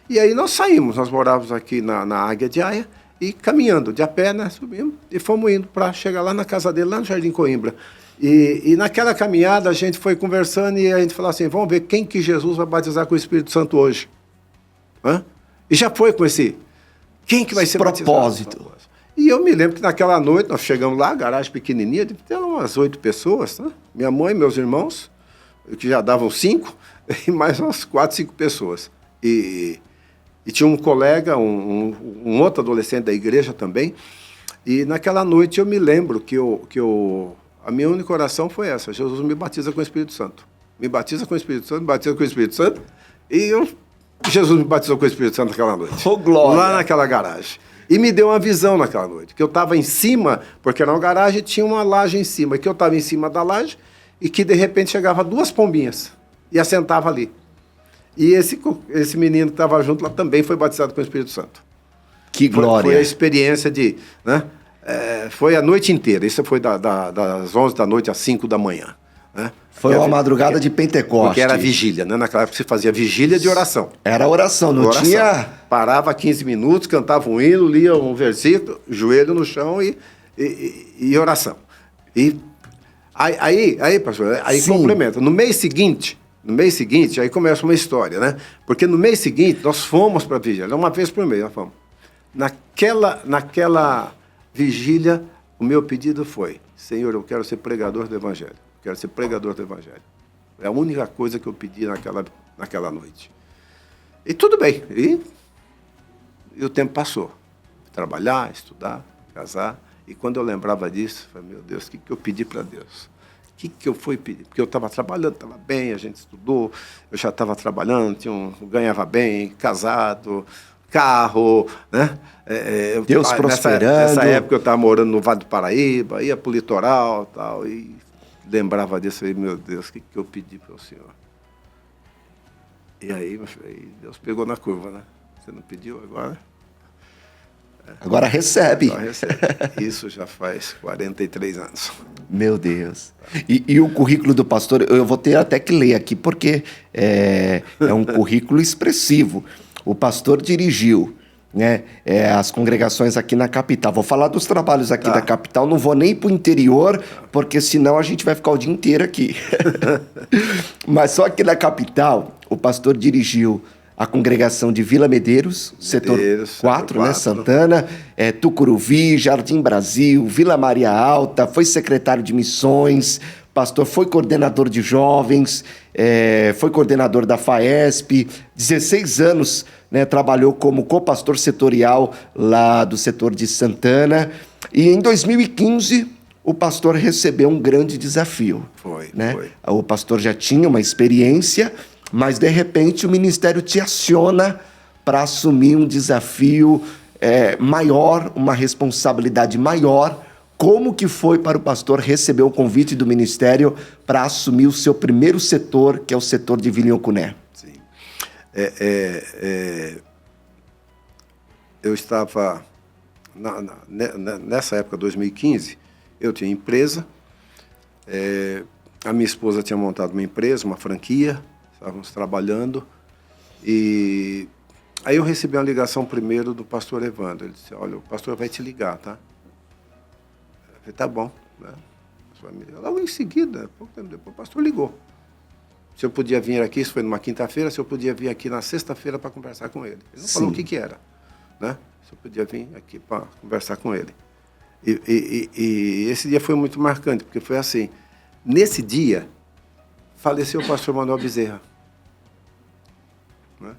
E aí nós saímos, nós morávamos aqui na Águia de Aia, e caminhando, de a pé, né, subimos, e fomos indo para chegar lá na casa dele, lá no Jardim Coimbra. E naquela caminhada a gente foi conversando e a gente falou assim, vamos ver quem que Jesus vai batizar com o Espírito Santo hoje. Hã? E já foi com quem que vai ser propósito. Batizado? E eu me lembro que naquela noite nós chegamos lá, garagem pequenininha, devia ter umas 8 pessoas, né? Minha mãe, meus irmãos, que já davam 5, e mais umas 4, 5 pessoas. E tinha um colega, um outro adolescente da igreja também, e naquela noite eu me lembro que a minha única oração foi essa, Jesus me batiza com o Espírito Santo. Me batiza com o Espírito Santo, me batiza com o Espírito Santo, e Jesus me batizou com o Espírito Santo naquela noite. Oh, glória! Lá naquela garagem. E me deu uma visão naquela noite, que eu estava em cima, porque era uma garagem e tinha uma laje em cima, que eu estava em cima da laje e que de repente chegava 2 pombinhas e assentava ali. E esse menino que estava junto lá também foi batizado com o Espírito Santo. Que glória! Foi a experiência né? Foi a noite inteira, isso foi das 11 da noite às 5 da manhã. Né? Foi uma madrugada de Pentecostes. Porque era vigília, né? Naquela época se fazia vigília de oração. Era oração, não tinha... Parava 15 minutos, cantava um hino, lia um versículo, joelho no chão e oração. E aí, pastor, aí Sim. complementa. No mês seguinte, aí começa uma história, né? Porque no mês seguinte, nós fomos para a vigília, uma vez por mês nós fomos. Naquela vigília, o meu pedido foi, Senhor, eu quero ser pregador do Evangelho. Quero ser pregador do Evangelho. É a única coisa que eu pedi naquela noite. E tudo bem. E o tempo passou. Trabalhar, estudar, casar. E quando eu lembrava disso, eu falei, meu Deus, o que eu pedi para Deus? O que eu fui pedir? Porque eu estava trabalhando, estava bem, a gente estudou, eu já estava trabalhando, ganhava bem, casado, carro, né? Deus prosperando. Nessa época eu estava morando no Vale do Paraíba, ia para o litoral tal, e lembrava disso aí, meu Deus, o que eu pedi para o Senhor? E aí Deus pegou na curva, né? Você não pediu agora? Agora recebe. Agora recebe. Isso já faz 43 anos. Meu Deus. E o currículo do pastor, eu vou ter até que ler aqui, porque é um currículo expressivo. O pastor dirigiu, né, as congregações aqui na capital. Vou falar dos trabalhos aqui da capital, não vou nem para o interior, porque senão a gente vai ficar o dia inteiro aqui. Mas só aqui na capital, o pastor dirigiu a congregação de Vila Medeiros, setor 4, né, Santana, Tucuruvi, Jardim Brasil, Vila Maria Alta, foi secretário de missões, pastor, foi coordenador de jovens, foi coordenador da FAESP, 16 anos, né, trabalhou como copastor setorial lá do setor de Santana, e em 2015 o pastor recebeu um grande desafio. Foi. O pastor já tinha uma experiência, mas de repente o ministério te aciona para assumir um desafio maior, uma responsabilidade maior. Como que foi para o pastor receber o convite do ministério para assumir o seu primeiro setor, que é o setor de Vilhoncuné? Sim. Eu estava, nessa época, 2015, eu tinha empresa, a minha esposa tinha montado uma empresa, uma franquia, estávamos trabalhando, e aí eu recebi uma ligação primeiro do pastor Evandro. Ele disse, olha, o pastor vai te ligar, tá? Eu falei, tá bom. Né? Logo em seguida, pouco tempo depois, o pastor ligou. Se eu podia vir aqui, isso foi numa quinta-feira, se eu podia vir aqui na sexta-feira para conversar com ele. Ele não falou o que era, né? Se eu podia vir aqui para conversar com ele. E esse dia foi muito marcante, porque foi assim, nesse dia, faleceu o pastor Manuel Bezerra. né?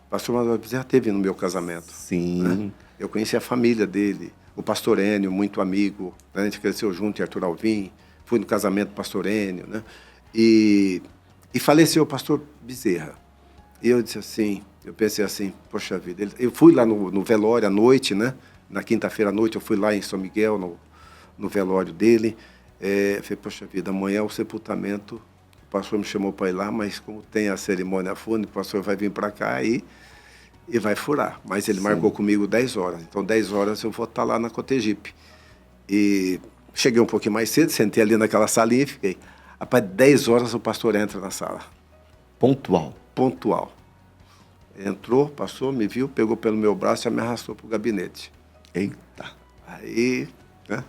O pastor Manuel Bezerra esteve no meu casamento. Sim. Né? Eu conheci a família dele, o pastor Enio, muito amigo, né? A gente cresceu junto em Arthur Alvim, fui no casamento do pastor Enio, né? E faleceu o pastor Bezerra. E eu disse assim, eu pensei assim, poxa vida, eu fui lá no velório à noite, né? Na quinta-feira à noite eu fui lá em São Miguel, no velório dele. Falei, poxa vida, amanhã é o sepultamento. O pastor me chamou para ir lá, mas como tem a cerimônia fúnebre, o pastor vai vir para cá e vai furar. Mas ele marcou comigo 10 horas. Então, 10 horas eu vou estar lá na Cotegipe. E cheguei um pouquinho mais cedo, sentei ali naquela salinha e fiquei. Rapaz, 10 horas o pastor entra na sala. Pontual. Pontual. Entrou, passou, me viu, pegou pelo meu braço e me arrastou para o gabinete. Eita. Aí, né,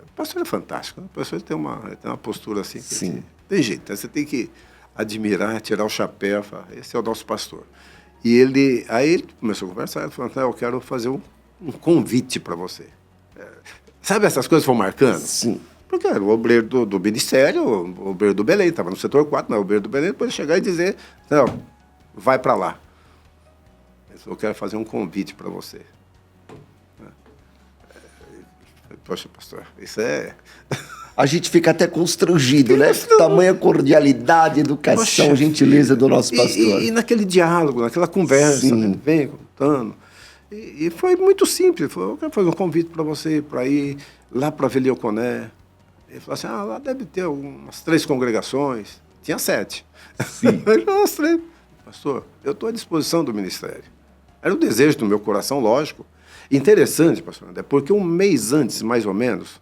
o pastor é fantástico. Né? O pastor tem uma postura assim. Sim. Tem jeito. Né? Você tem que admirar, tirar o chapéu. Falar, esse é o nosso pastor. E aí ele começou a conversar. Ele falou, eu quero fazer um convite para você. Sabe essas coisas vão marcando? Sim. Porque era o obreiro do ministério, o obreiro do Belém, estava no setor 4, o obreiro do Belém, depois chegar e dizer, não, vai para lá. Ele falou, eu quero fazer um convite para você. Poxa, pastor, isso é... A gente fica até constrangido, né? Tamanha cordialidade, educação, Poxa, gentileza do nosso pastor. E naquele diálogo, naquela conversa, né? Vem contando. E foi muito simples. Ele falou, eu quero fazer um convite para você para ir lá para Velioconé. Ele falou assim, lá deve ter umas 3 congregações. Tinha 7. Sim. Ele falou, 3. Pastor, eu estou à disposição do ministério. Era o desejo do meu coração, lógico. Interessante, pastor André, porque um mês antes, mais ou menos,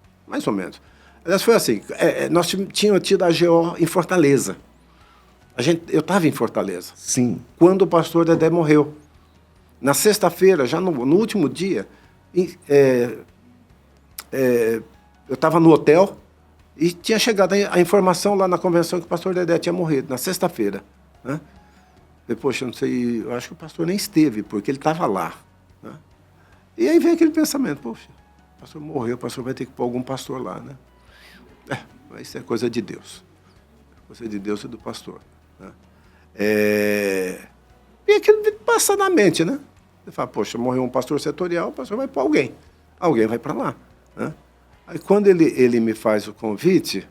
aliás, foi assim, nós tínhamos tido a GO em Fortaleza. Eu estava em Fortaleza. Sim. Quando o pastor Dedé morreu. Na sexta-feira, já no último dia, eu estava no hotel e tinha chegado a informação lá na convenção que o pastor Dedé tinha morrido, na sexta-feira. Né? Poxa, não sei, eu acho que o pastor nem esteve, porque ele estava lá. Né? E aí veio aquele pensamento, poxa, o pastor morreu, o pastor vai ter que pôr algum pastor lá, né? Mas isso é coisa de Deus. Coisa de Deus e do pastor. Né? E aquilo passa na mente, né? Você fala, poxa, morreu um pastor setorial, o pastor vai para alguém. Alguém vai para lá. Né? Aí quando ele me faz o convite,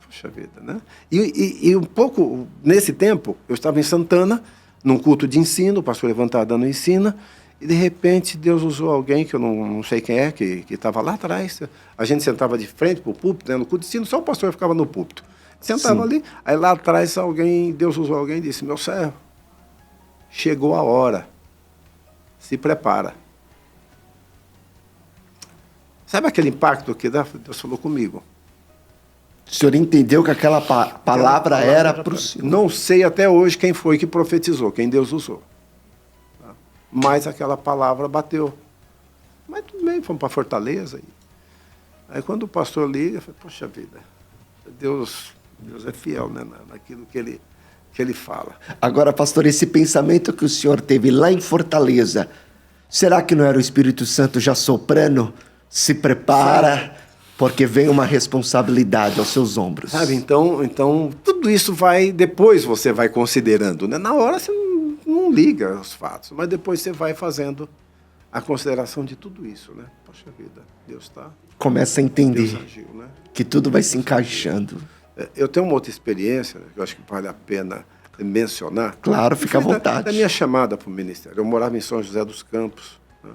puxa vida, né? E um pouco, nesse tempo, eu estava em Santana, num culto de ensino, o pastor levantado dando ensina, e de repente Deus usou alguém que eu não sei quem é, que estava lá atrás. A gente sentava de frente para o púlpito, né, no culto de ensino, só o pastor ficava no púlpito. Sentava ali, aí lá atrás Deus usou alguém e disse, meu servo, chegou a hora, se prepara. Sabe aquele impacto que Deus falou comigo? O senhor entendeu que aquela palavra era para o senhor? Não sei até hoje quem foi que profetizou, quem Deus usou. Mas aquela palavra bateu. Mas tudo bem, fomos para Fortaleza. Aí quando o pastor liga, eu falei, poxa vida, Deus é fiel, né, naquilo que ele fala. Agora, pastor, esse pensamento que o senhor teve lá em Fortaleza, será que não era o Espírito Santo já soprando? Se prepara, porque vem uma responsabilidade aos seus ombros. Sabe, então tudo isso depois você vai considerando, né? Na hora você não liga os fatos, mas depois você vai fazendo a consideração de tudo isso, né? Poxa vida, Deus está... Começa a entender Deus agiu, né? que tudo vai se encaixando. Eu tenho uma outra experiência, que eu acho que vale a pena mencionar. Claro, fica à vontade. Da minha chamada para o ministério. Eu morava em São José dos Campos, né?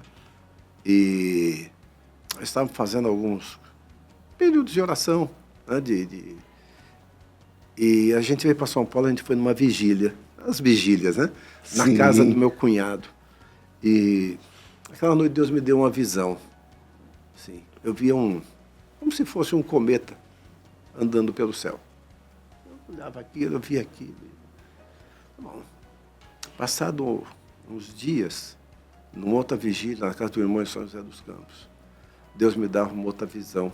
E estávamos fazendo alguns períodos de oração, né? E a gente veio para São Paulo, a gente foi numa vigília, as vigílias, né? Na Sim. casa do meu cunhado. E aquela noite Deus me deu uma visão. Assim, eu via como se fosse um cometa andando pelo céu. Eu olhava aquilo, eu via aquilo. Bom, passado uns dias, numa outra vigília, na casa do irmão em São José dos Campos, Deus me dava uma outra visão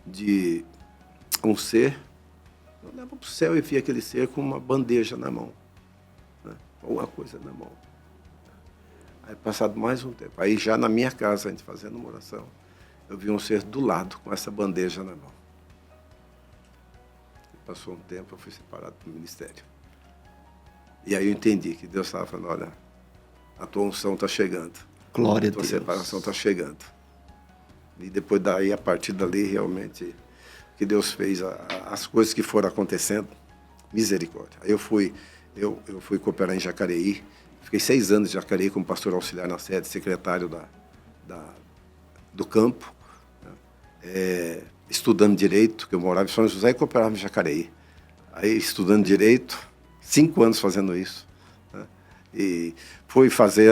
de um ser. Eu olhava para o céu e via aquele ser com uma bandeja na mão, né? Alguma coisa na mão. Aí, passado mais um tempo, aí já na minha casa, a gente fazendo uma oração, eu vi um ser do lado com essa bandeja na mão. E passou um tempo, eu fui separado do ministério. E aí eu entendi que Deus estava falando, olha, a tua unção está chegando. Glória a A tua Deus. separação está chegando. E depois daí, a partir dali, realmente, que Deus fez, as coisas que foram acontecendo, misericórdia. Aí eu fui cooperar em Jacareí, fiquei 6 anos em Jacareí como pastor auxiliar na sede, secretário do campo, né? Estudando Direito, que eu morava em São José e cooperava em Jacareí. Aí, estudando Direito, 5 anos fazendo isso, né? E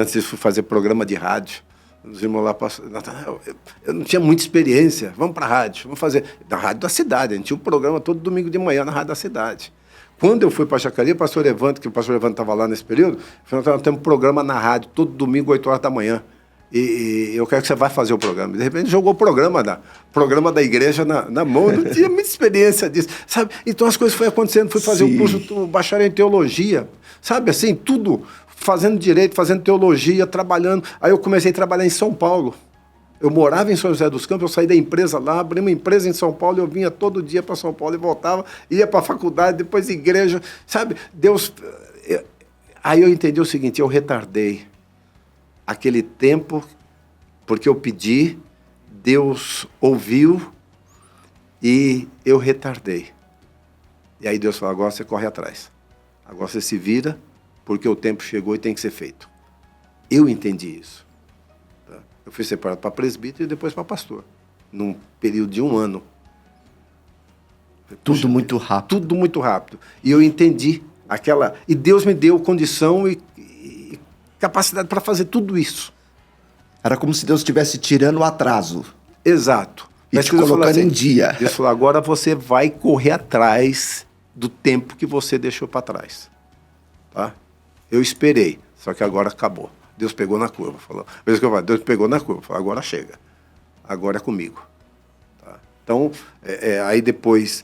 antes disso, fui fazer programa de rádio. Os irmãos lá passaram, eu não tinha muita experiência, vamos para a rádio, vamos fazer, na rádio da cidade, a gente tinha um programa todo domingo de manhã na rádio da cidade. Quando eu fui para Jacareí, o pastor Evandro, que o pastor Evandro estava lá nesse período, falou, nós temos um programa na rádio, todo domingo, 8 horas da manhã, e eu quero que você vá fazer o programa. De repente, jogou o programa da igreja na mão, eu não tinha muita experiência disso, sabe? Então, as coisas foram acontecendo, fui fazer o curso, bacharel em teologia, sabe, assim, tudo, fazendo direito, fazendo teologia, trabalhando. Aí eu comecei a trabalhar em São Paulo. Eu morava em São José dos Campos, eu saí da empresa lá, abri uma empresa em São Paulo, eu vinha todo dia para São Paulo e voltava, ia para a faculdade, depois igreja, sabe? Deus... Aí eu entendi o seguinte, eu retardei aquele tempo, porque eu pedi, Deus ouviu e eu retardei. E aí Deus falou, agora você corre atrás. Agora você se vira, porque o tempo chegou e tem que ser feito. Eu entendi isso. Tá? Eu fui separado para presbítero e depois para pastor, num período de 1 ano. Tudo muito rápido. Tudo muito rápido. E eu entendi aquela... E Deus me deu condição e capacidade para fazer tudo isso. Era como se Deus estivesse tirando o atraso. Exato. E te colocando em dia. Deus falou, agora você vai correr atrás do tempo que você deixou para trás. Tá? Eu esperei, só que agora acabou. Deus pegou na curva. Falou. Deus pegou na curva. Falou, agora chega. Agora é comigo. Tá? Então, aí depois,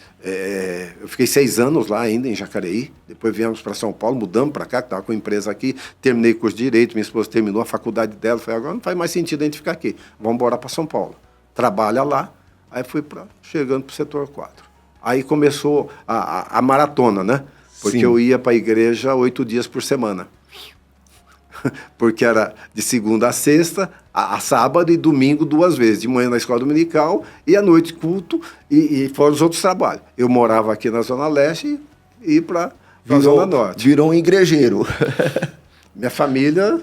eu fiquei 6 anos lá ainda em Jacareí. Depois viemos para São Paulo, mudamos para cá, que estava com a empresa aqui. Terminei o curso de Direito, minha esposa terminou a faculdade dela. Falei, agora não faz mais sentido a gente ficar aqui. Vamos embora para São Paulo. Trabalha lá. Aí fui chegando para o setor 4. Aí começou a maratona, né? Porque Sim. eu ia para a igreja 8 dias por semana. Porque era de segunda a sexta, a sábado e domingo 2 vezes. De manhã na escola dominical e à noite culto e fora os outros trabalhos. Eu morava aqui na Zona Leste e ia para a Zona Norte. Virou um igrejeiro. Minha família...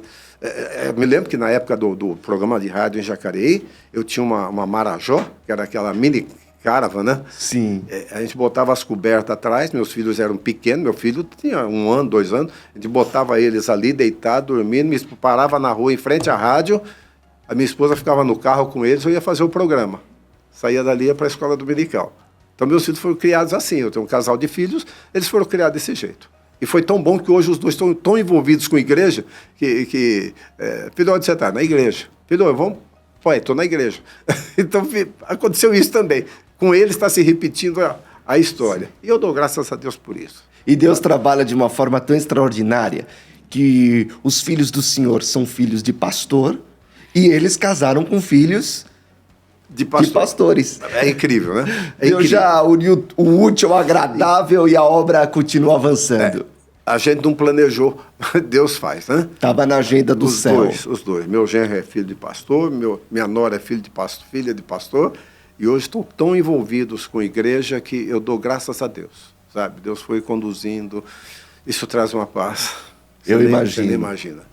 Eu me lembro que na época do programa de rádio em Jacareí, eu tinha uma Marajó, que era aquela mini caravan, né? Sim. A gente botava as cobertas atrás, meus filhos eram pequenos, meu filho tinha 1 ano, 2 anos, a gente botava eles ali, deitado, dormindo, me parava na rua, em frente à rádio, a minha esposa ficava no carro com eles, eu ia fazer o programa. Saía dali e ia para a escola dominical. Então, meus filhos foram criados assim, eu tenho um casal de filhos, eles foram criados desse jeito. E foi tão bom que hoje os dois estão tão envolvidos com a igreja filho, onde você está? Na igreja. Filho, vamos? Pai, estou na igreja. Então, aconteceu isso também. Com ele está se repetindo a história. E eu dou graças a Deus por isso. E Deus trabalha de uma forma tão extraordinária que os filhos do Senhor são filhos de pastor e eles casaram com filhos de pastores. É incrível, né? Deus incrível. já uniu o útil ao agradável e a obra continua avançando. A gente não planejou, Deus faz, né? Estava na agenda do céu. Os dois. Meu genro é filho de pastor, minha nora é filha de pastor, e hoje estão tão envolvidos com a igreja que eu dou graças a Deus, sabe? Deus foi conduzindo, isso traz uma paz. Você nem imagina.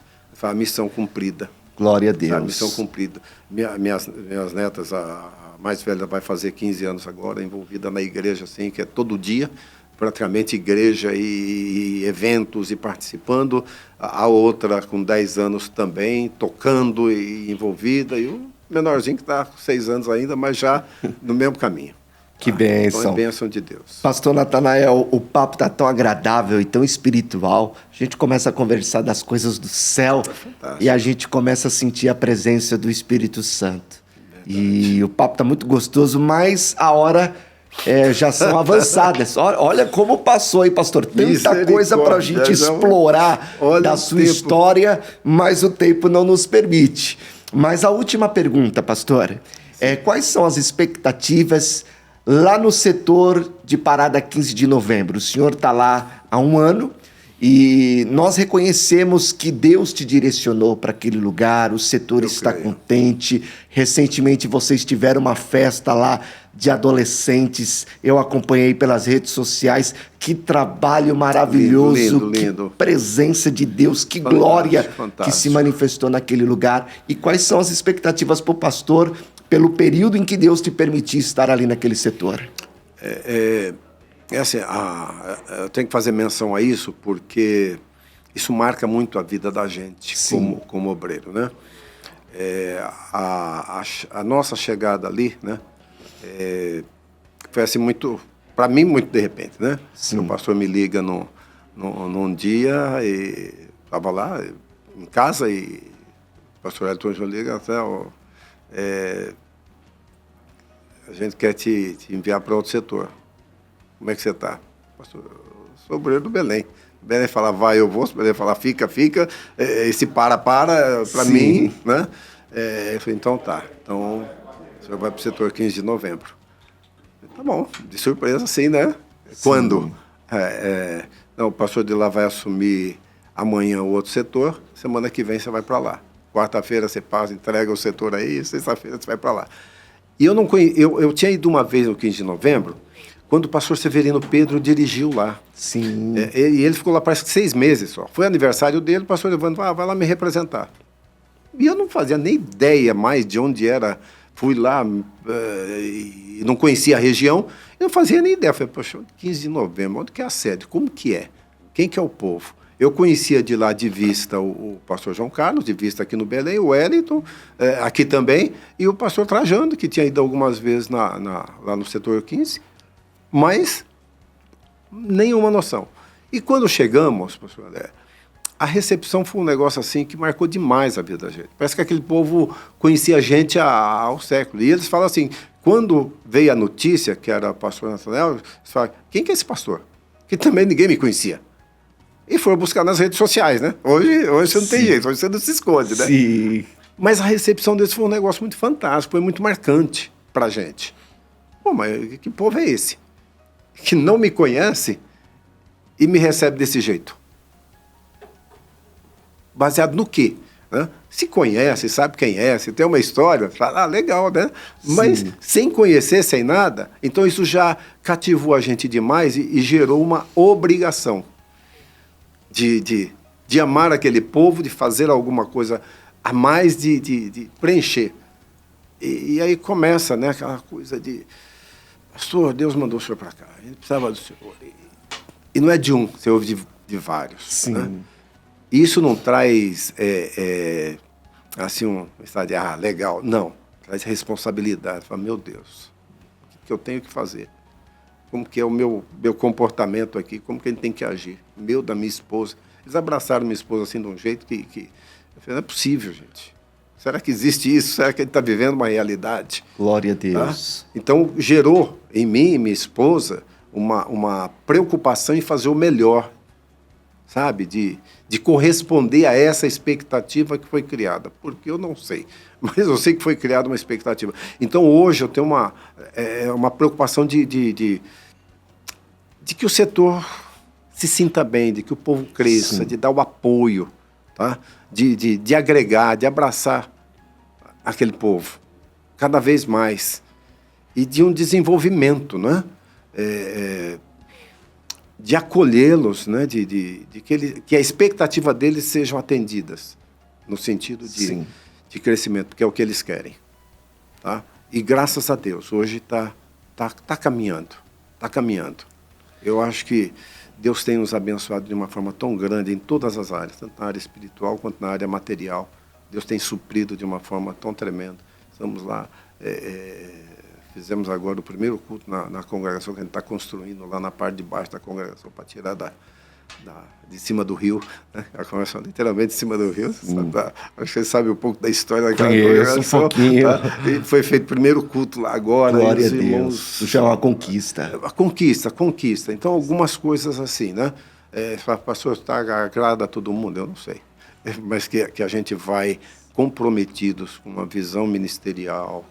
A missão cumprida. Glória a Deus. A missão cumprida. Minhas netas, a mais velha vai fazer 15 anos agora, envolvida na igreja, assim, que é todo dia, praticamente igreja e eventos e participando. A outra com 10 anos também, tocando e envolvida. E o menorzinho que está com 6 anos ainda, mas já no mesmo caminho. Que bênção. Então é bênção de Deus. Pastor Natanael, o papo está tão agradável e tão espiritual. A gente começa a conversar das coisas do céu e a gente começa a sentir a presença do Espírito Santo. E o papo está muito gostoso, mas a hora já são avançadas. Olha como passou aí, pastor. Tanta coisa para a gente explorar da sua história, mas o tempo não nos permite. Mas a última pergunta, pastor, quais são as expectativas lá no setor de Parada 15 de Novembro? O senhor está lá há 1 ano E nós reconhecemos que Deus te direcionou para aquele lugar, o setor está contente. Recentemente vocês tiveram uma festa lá de adolescentes, eu acompanhei pelas redes sociais. Que trabalho maravilhoso, lindo. Que presença de Deus, que glória que se manifestou naquele lugar. E quais são as expectativas para o pastor pelo período em que Deus te permitiu estar ali naquele setor? Assim, eu tenho que fazer menção a isso porque isso marca muito a vida da gente como obreiro, né? A nossa chegada ali, né? Foi assim muito, para mim, muito de repente, né? O pastor me liga num dia e estava lá em casa e o pastor Elton me liga até a gente quer te enviar para outro setor. Como é que você está? Pastor, eu sou obreiro do Belém. O Belém fala, vai, eu vou. O Belém fala, fica. Esse para mim, né? Eu falei, então tá. Então, o senhor vai para o setor 15 de novembro. Tá bom, de surpresa, sim, né? Quando? Não, o pastor de lá vai assumir amanhã o outro setor, semana que vem você vai para lá. Quarta-feira você passa, entrega o setor aí, sexta-feira você vai para lá. E eu tinha ido uma vez no 15 de novembro, quando o pastor Severino Pedro dirigiu lá. Sim. E ele ficou lá parece que 6 meses só. Foi aniversário dele, o pastor Evandro falou, vai lá me representar. E eu não fazia nem ideia mais de onde era. Fui lá e não conhecia a região, eu não fazia nem ideia. Eu falei, poxa, 15 de novembro, onde que é a sede? Como que é? Quem que é o povo? Eu conhecia de lá de vista o pastor João Carlos, de vista aqui no Belém, o Wellington, aqui também, e o pastor Trajano, que tinha ido algumas vezes lá no setor 15, mas nenhuma noção. E quando chegamos, pastor André, a recepção foi um negócio assim que marcou demais a vida da gente. Parece que aquele povo conhecia a gente ao século. E eles falam assim, quando veio a notícia, que era o pastor Nathanael, eles falam, quem que é esse pastor? Que também ninguém me conhecia. E foram buscar nas redes sociais, né? Hoje você não tem jeito, hoje você não se esconde, né? Sim. Mas a recepção deles foi um negócio muito fantástico, foi muito marcante pra gente. Pô, mas que povo é esse? Que não me conhece e me recebe desse jeito. Baseado no quê? Né? Se conhece, sabe quem é, se tem uma história, fala, legal, né? Mas sem conhecer, sem nada, então isso já cativou a gente demais e gerou uma obrigação de amar aquele povo, de fazer alguma coisa a mais, de preencher. E aí começa, né, aquela coisa de, pastor, Deus mandou o senhor para cá, a gente precisava do senhor. E não é de um, você ouve de vários. Sim. Né? Isso não traz, assim, um estado de, legal. Não, traz responsabilidade. Fala, meu Deus, o que eu tenho que fazer? Como que é o meu comportamento aqui? Como que ele tem que agir? Da minha esposa. Eles abraçaram minha esposa assim de um jeito que eu falei, não é possível, gente. Será que existe isso? Será que ele está vivendo uma realidade? Glória a Deus. Tá? Então, gerou em mim e minha esposa uma preocupação em fazer o melhor, sabe? De corresponder a essa expectativa que foi criada. Porque eu não sei, mas eu sei que foi criada uma expectativa. Então, hoje, eu tenho uma preocupação de que o setor se sinta bem, de que o povo cresça, de dar o apoio, tá? de agregar, de abraçar aquele povo cada vez mais. E de um desenvolvimento, né? De acolhê-los, né? de que a expectativa deles sejam atendidas, no sentido de crescimento, que é o que eles querem. Tá? E graças a Deus, hoje está caminhando. Está caminhando. Eu acho que Deus tem nos abençoado de uma forma tão grande em todas as áreas, tanto na área espiritual quanto na área material. Deus tem suprido de uma forma tão tremenda. Estamos lá, fizemos agora o primeiro culto na congregação que a gente está construindo lá na parte de baixo da congregação para tirar de cima do rio, né? A congregação literalmente em cima do rio. Acho que você sabe um pouco da história daquela congregação. Um pouquinho. Tá? E foi feito o primeiro culto lá agora. Glória a Deus. Deus. Já é uma conquista. A conquista. Então, algumas coisas assim, né? Pastor, está agrada a todo mundo? Eu não sei. Mas que a gente vai comprometidos com uma visão ministerial,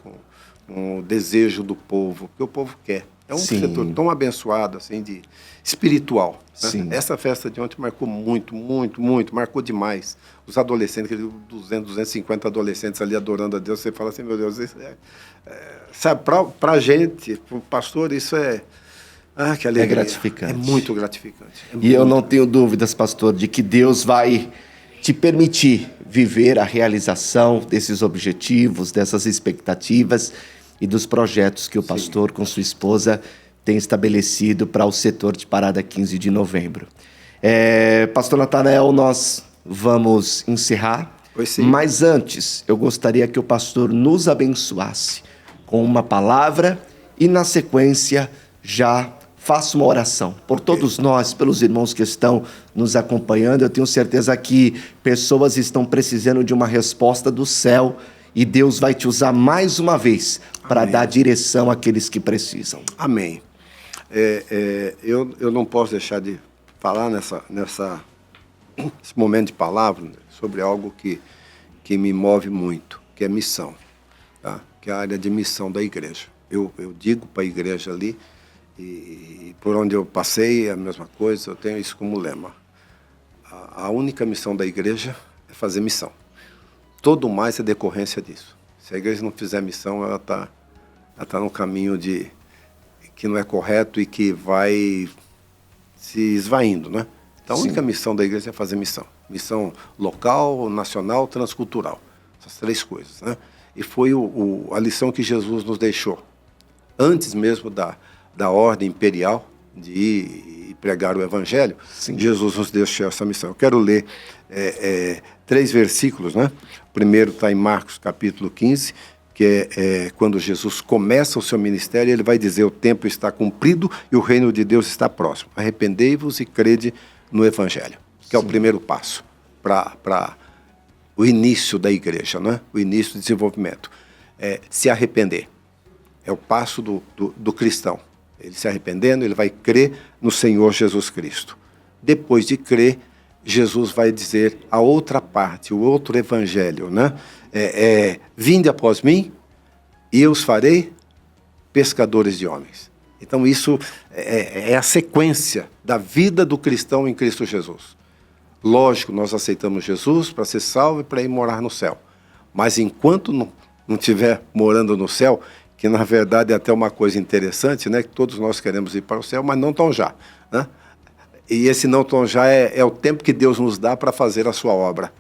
com o desejo do povo, porque o povo quer. É um Sim. setor tão abençoado, assim, de espiritual. Né? Sim. Essa festa de ontem marcou muito, muito, muito, marcou demais. Os adolescentes, aqueles 200, 250 adolescentes ali adorando a Deus, você fala assim, meu Deus, isso sabe, pra gente, pro pastor, isso é... Ah, que alegria. É gratificante. É muito gratificante. E eu não tenho dúvidas, pastor, de que Deus vai te permitir viver a realização desses objetivos, dessas expectativas e dos projetos que o pastor com sua esposa tem estabelecido para o setor de Parada 15 de novembro. Pastor Natanael, nós vamos encerrar, Pois sim. mas antes eu gostaria que o pastor nos abençoasse com uma palavra e na sequência já faça uma oração por todos nós, pelos irmãos que estão nos acompanhando. Eu tenho certeza que pessoas estão precisando de uma resposta do céu e Deus vai te usar mais uma vez para dar direção àqueles que precisam. Amém. Eu não posso deixar de falar nesse momento de palavra sobre algo que me move muito, que é missão, tá? Que é a área de missão da igreja. Eu digo para a igreja ali, e por onde eu passei, a mesma coisa, eu tenho isso como lema. A única missão da igreja é fazer missão. Todo mais é decorrência disso. Se a igreja não fizer missão, ela tá no caminho que não é correto e que vai se esvaindo, né? Então, a única missão da igreja é fazer missão. Missão local, nacional, transcultural. Essas três coisas, né? E foi a lição que Jesus nos deixou. Antes mesmo da ordem imperial de ir e pregar o evangelho, Jesus nos deixou essa missão. Eu quero ler 3 versículos, né? O primeiro está em Marcos capítulo 15, que é quando Jesus começa o seu ministério, ele vai dizer: o tempo está cumprido e o reino de Deus está próximo. Arrependei-vos e crede no evangelho, que é o primeiro passo para o início da igreja, né? O início do desenvolvimento. Se arrepender é o passo do cristão. Ele se arrependendo, ele vai crer no Senhor Jesus Cristo. Depois de crer, Jesus vai dizer a outra parte, o outro evangelho, né? Vinde após mim e eu os farei pescadores de homens. Então isso é a sequência da vida do cristão em Cristo Jesus. Lógico, nós aceitamos Jesus para ser salvo e para ir morar no céu. Mas enquanto não estiver morando no céu, que na verdade é até uma coisa interessante, né? Que todos nós queremos ir para o céu, mas não tão já, né? E esse não tão já é o tempo que Deus nos dá para fazer a sua obra.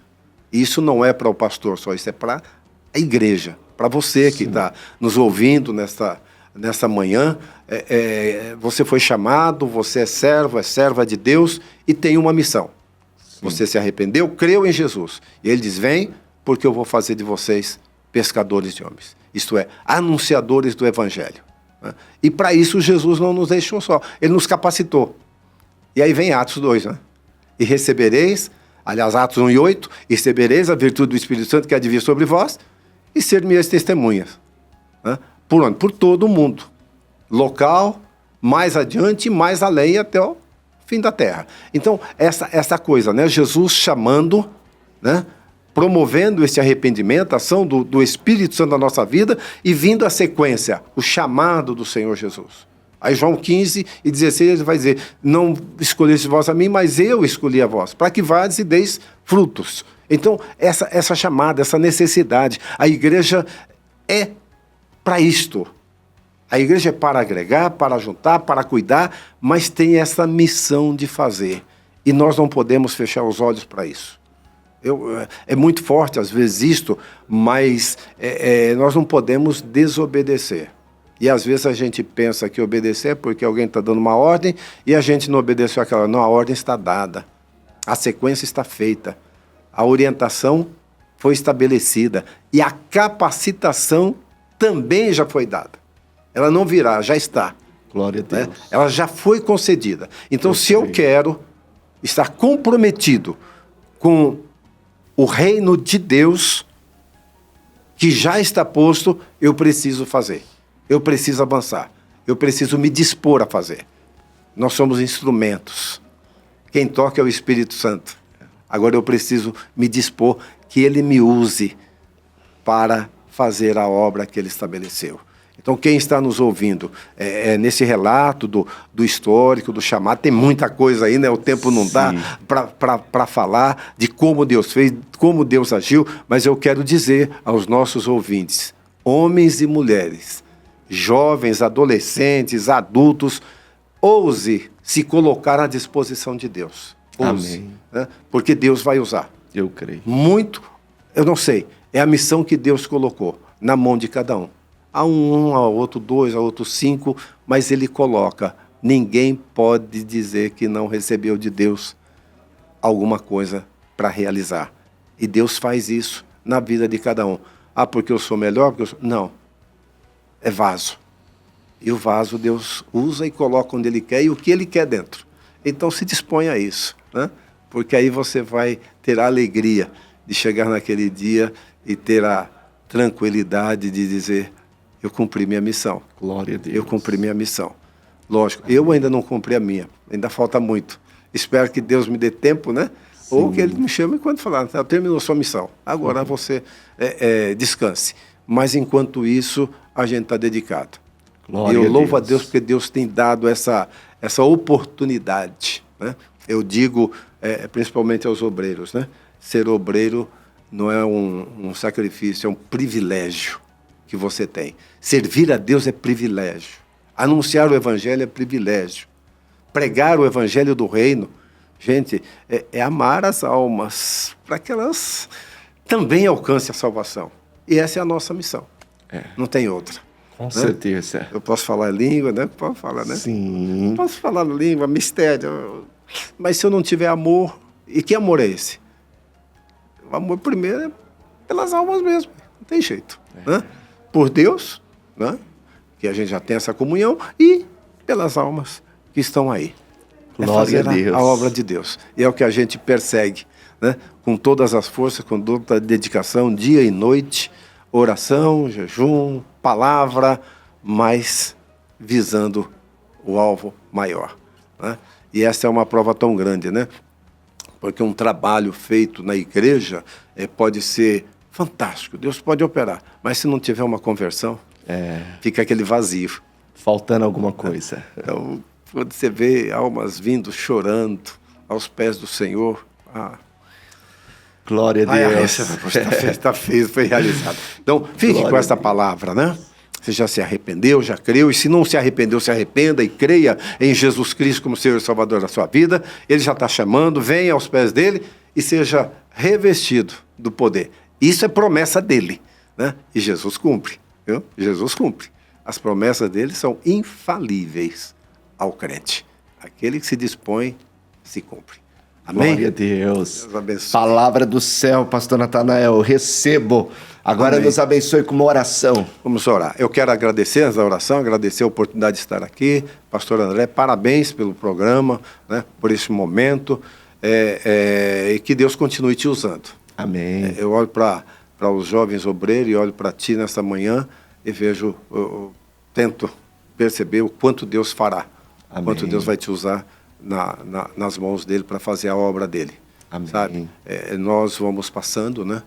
Isso não é para o pastor só, isso é para a igreja, para você que está nos ouvindo nessa manhã. Você foi chamado, você é serva de Deus e tem uma missão. Você se arrependeu, creu em Jesus. E ele diz: vem, porque eu vou fazer de vocês pescadores de homens. Isto é, anunciadores do evangelho. Né? E para isso Jesus não nos deixou só, ele nos capacitou. E aí vem Atos 2, né? E recebereis, aliás, Atos 1 e 8, recebereis a virtude do Espírito Santo que há de vir sobre vós e ser-me-eis testemunhas. Né? Por onde? Por todo o mundo. Local, mais adiante, mais além, até o fim da terra. Então, essa coisa, né? Jesus chamando, né? Promovendo esse arrependimento, a ação do Espírito Santo na nossa vida e vindo a sequência, o chamado do Senhor Jesus. Aí João 15 e 16 ele vai dizer: não escolheste vós a mim, mas eu escolhi a vós, para que vades e deis frutos. Então, essa chamada, essa necessidade, a igreja é para isto. A igreja é para agregar, para juntar, para cuidar, mas tem essa missão de fazer. E nós não podemos fechar os olhos para isso. É muito forte, às vezes, isto, mas nós não podemos desobedecer. E, às vezes, a gente pensa que obedecer é porque alguém está dando uma ordem e a gente não obedeceu aquela. Não, a ordem está dada. A sequência está feita. A orientação foi estabelecida. E a capacitação também já foi dada. Ela não virá, já está. Glória a Deus. Né? Ela já foi concedida. Então, se eu quero estar comprometido com o reino de Deus que já está posto, eu preciso fazer. Eu preciso avançar. Eu preciso me dispor a fazer. Nós somos instrumentos. Quem toca é o Espírito Santo. Agora eu preciso me dispor que Ele me use para fazer a obra que Ele estabeleceu. Então, quem está nos ouvindo, nesse relato do histórico, do chamado, tem muita coisa aí, né? O tempo não dá para falar de como Deus fez, como Deus agiu, mas eu quero dizer aos nossos ouvintes, homens e mulheres, jovens, adolescentes, adultos, ouse se colocar à disposição de Deus. Ouse, amém. Né? Porque Deus vai usar. Eu creio. Muito, eu não sei, é a missão que Deus colocou na mão de cada um. A um, a outro 2, a outro 5, mas Ele coloca. Ninguém pode dizer que não recebeu de Deus alguma coisa para realizar. E Deus faz isso na vida de cada um. Ah, porque eu sou melhor? Não, é vaso. E o vaso Deus usa e coloca onde Ele quer e o que Ele quer dentro. Então se dispõe a isso, né? Porque aí você vai ter a alegria de chegar naquele dia e ter a tranquilidade de dizer, eu cumpri minha missão. Glória a Deus. Eu cumpri minha missão. Lógico, eu ainda não cumpri a minha, ainda falta muito. Espero que Deus me dê tempo, né? Sim. Ou que Ele me chame quando falar, terminou sua missão, agora você descanse. Mas enquanto isso, a gente está dedicado. Glória eu louvo a Deus porque Deus tem dado essa oportunidade, né? Eu digo, principalmente aos obreiros, né? Ser obreiro não é um sacrifício, é um privilégio que você tem. Servir a Deus é privilégio. Anunciar o Evangelho é privilégio. Pregar o Evangelho do Reino, gente, é amar as almas para que elas também alcancem a salvação. E essa é a nossa missão. Não tem outra. Com certeza. Eu posso falar língua, né? Posso falar, né? Sim. Posso falar língua, mistério. Mas se eu não tiver amor, e que amor é esse? O amor primeiro é pelas almas mesmo. Não tem jeito. Né? Por Deus, né? Que a gente já tem essa comunhão, e pelas almas que estão aí. Glória a Deus. A obra de Deus. E é o que a gente persegue, né? Com todas as forças, com toda a dedicação, dia e noite, oração, jejum, palavra, mas visando o alvo maior, né? E essa é uma prova tão grande, né? Porque um trabalho feito na igreja pode ser fantástico, Deus pode operar, mas se não tiver uma conversão, fica aquele vazio. Faltando alguma coisa. Então, quando você vê almas vindo chorando aos pés do Senhor, glória a Deus. Está feito, foi realizado. Então, fique com essa palavra, né? Você já se arrependeu, já creu, e se não se arrependeu, se arrependa e creia em Jesus Cristo como Senhor e Salvador da sua vida. Ele já está chamando, venha aos pés dele e seja revestido do poder. Isso é promessa dele, né? E Jesus cumpre, viu? Jesus cumpre. As promessas dele são infalíveis ao crente. Aquele que se dispõe, se cumpre. Amém? Glória a Deus. Deus abençoe. Palavra do céu, pastor Natanael, recebo. Agora Amém. Nos abençoe com uma oração. Vamos orar. Eu quero agradecer essa oração, agradecer a oportunidade de estar aqui. Pastor André, parabéns pelo programa, né, por esse momento, e que Deus continue te usando. Amém. Eu olho para os jovens obreiros e olho para ti nesta manhã e vejo, eu tento perceber o quanto Deus fará, Amém. Quanto Deus vai te usar nas mãos dele para fazer a obra dele. Amém. Sabe? Nós vamos passando, né?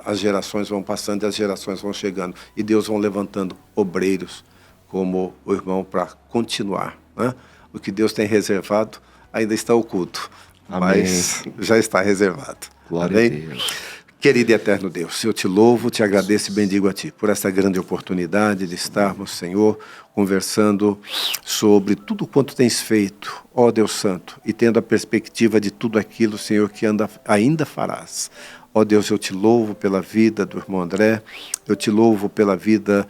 As gerações vão passando e as gerações vão chegando. E Deus vão levantando obreiros como o irmão para continuar, né? O que Deus tem reservado ainda está oculto, Amém. Mas já está reservado. Glória Amém? a Deus. Querido e eterno Deus, eu te louvo, te agradeço e bendigo a Ti por essa grande oportunidade de estarmos, Senhor, conversando sobre tudo quanto tens feito, ó Deus Santo, e tendo a perspectiva de tudo aquilo, Senhor, que ainda farás. Ó Deus, eu te louvo pela vida do irmão André, eu te louvo pela vida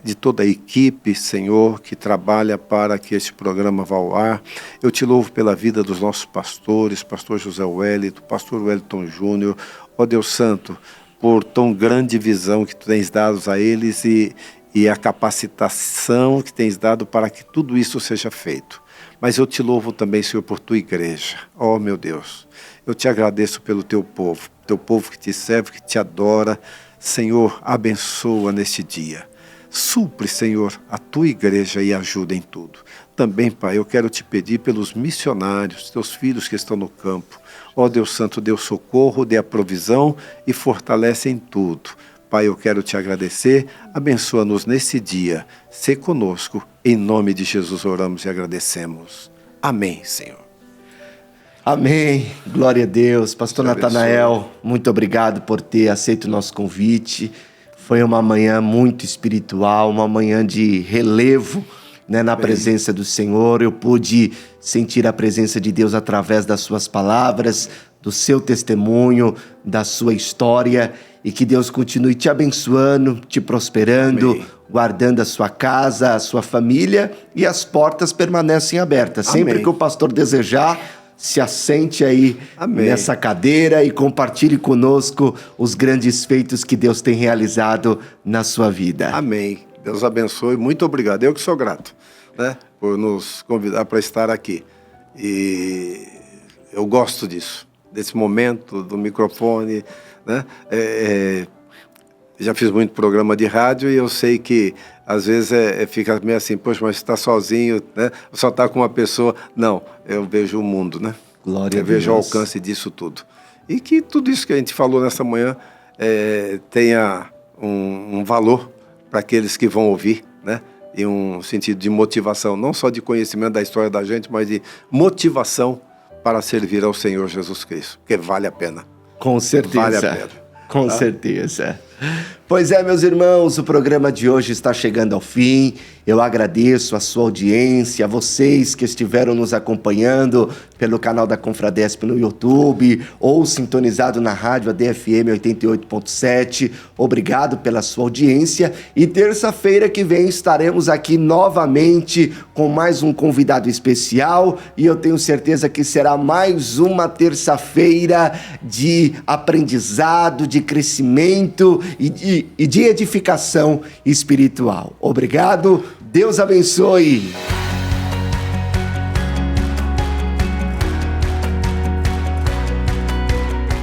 de toda a equipe, Senhor, que trabalha para que este programa vá ao ar. Eu te louvo pela vida dos nossos pastores, pastor José Wellington, pastor Wellington Júnior. Ó Deus Santo, por tão grande visão que tu tens dado a eles e a capacitação que tens dado para que tudo isso seja feito. Mas eu te louvo também, Senhor, por tua igreja. Ó meu Deus, eu te agradeço pelo teu povo que te serve, que te adora. Senhor, abençoa neste dia. Supre, Senhor, a tua igreja e ajuda em tudo. Também, Pai, eu quero te pedir pelos missionários, teus filhos que estão no campo. Ó Deus Santo, dê o socorro, dê a provisão e fortalece em tudo, Pai, eu quero te agradecer. Abençoa-nos nesse dia. Sê conosco. Em nome de Jesus oramos e agradecemos. Amém, Senhor. Amém. Glória a Deus. Pastor Natanael, muito obrigado por ter aceito o nosso convite. Foi uma manhã muito espiritual, uma manhã de relevo, né, na presença do Senhor. Eu pude sentir a presença de Deus através das suas palavras, do seu testemunho, da sua história, e que Deus continue te abençoando, te prosperando, Amém. guardando a sua casa, a sua família, e as portas permanecem abertas. Amém. Sempre que o pastor desejar, se assente aí Amém. nessa cadeira e compartilhe conosco os grandes feitos que Deus tem realizado na sua vida. Amém. Deus abençoe. Muito obrigado. Eu que sou grato, né, por nos convidar para estar aqui. E eu gosto disso, desse momento, do microfone, né? Já fiz muito programa de rádio e eu sei que às vezes fica meio assim, poxa, mas você está sozinho, né? Só está com uma pessoa. Não, eu vejo o mundo, né? Glória a Eu vejo o Deus. alcance disso tudo. E que tudo isso que a gente falou nessa manhã tenha um valor para aqueles que vão ouvir, né? E um sentido de motivação, não só de conhecimento da história da gente, mas de motivação para servir ao Senhor Jesus Cristo, porque vale a pena. Com certeza. Vale a pena. Com certeza. Pois é, meus irmãos, o programa de hoje está chegando ao fim. Eu agradeço a sua audiência, a vocês que estiveram nos acompanhando pelo canal da Confradesp no YouTube ou sintonizado na rádio ADFM 88.7. Obrigado pela sua audiência e terça-feira que vem estaremos aqui novamente com mais um convidado especial e eu tenho certeza que será mais uma terça-feira de aprendizado, de crescimento e de edificação espiritual. Obrigado, Deus abençoe.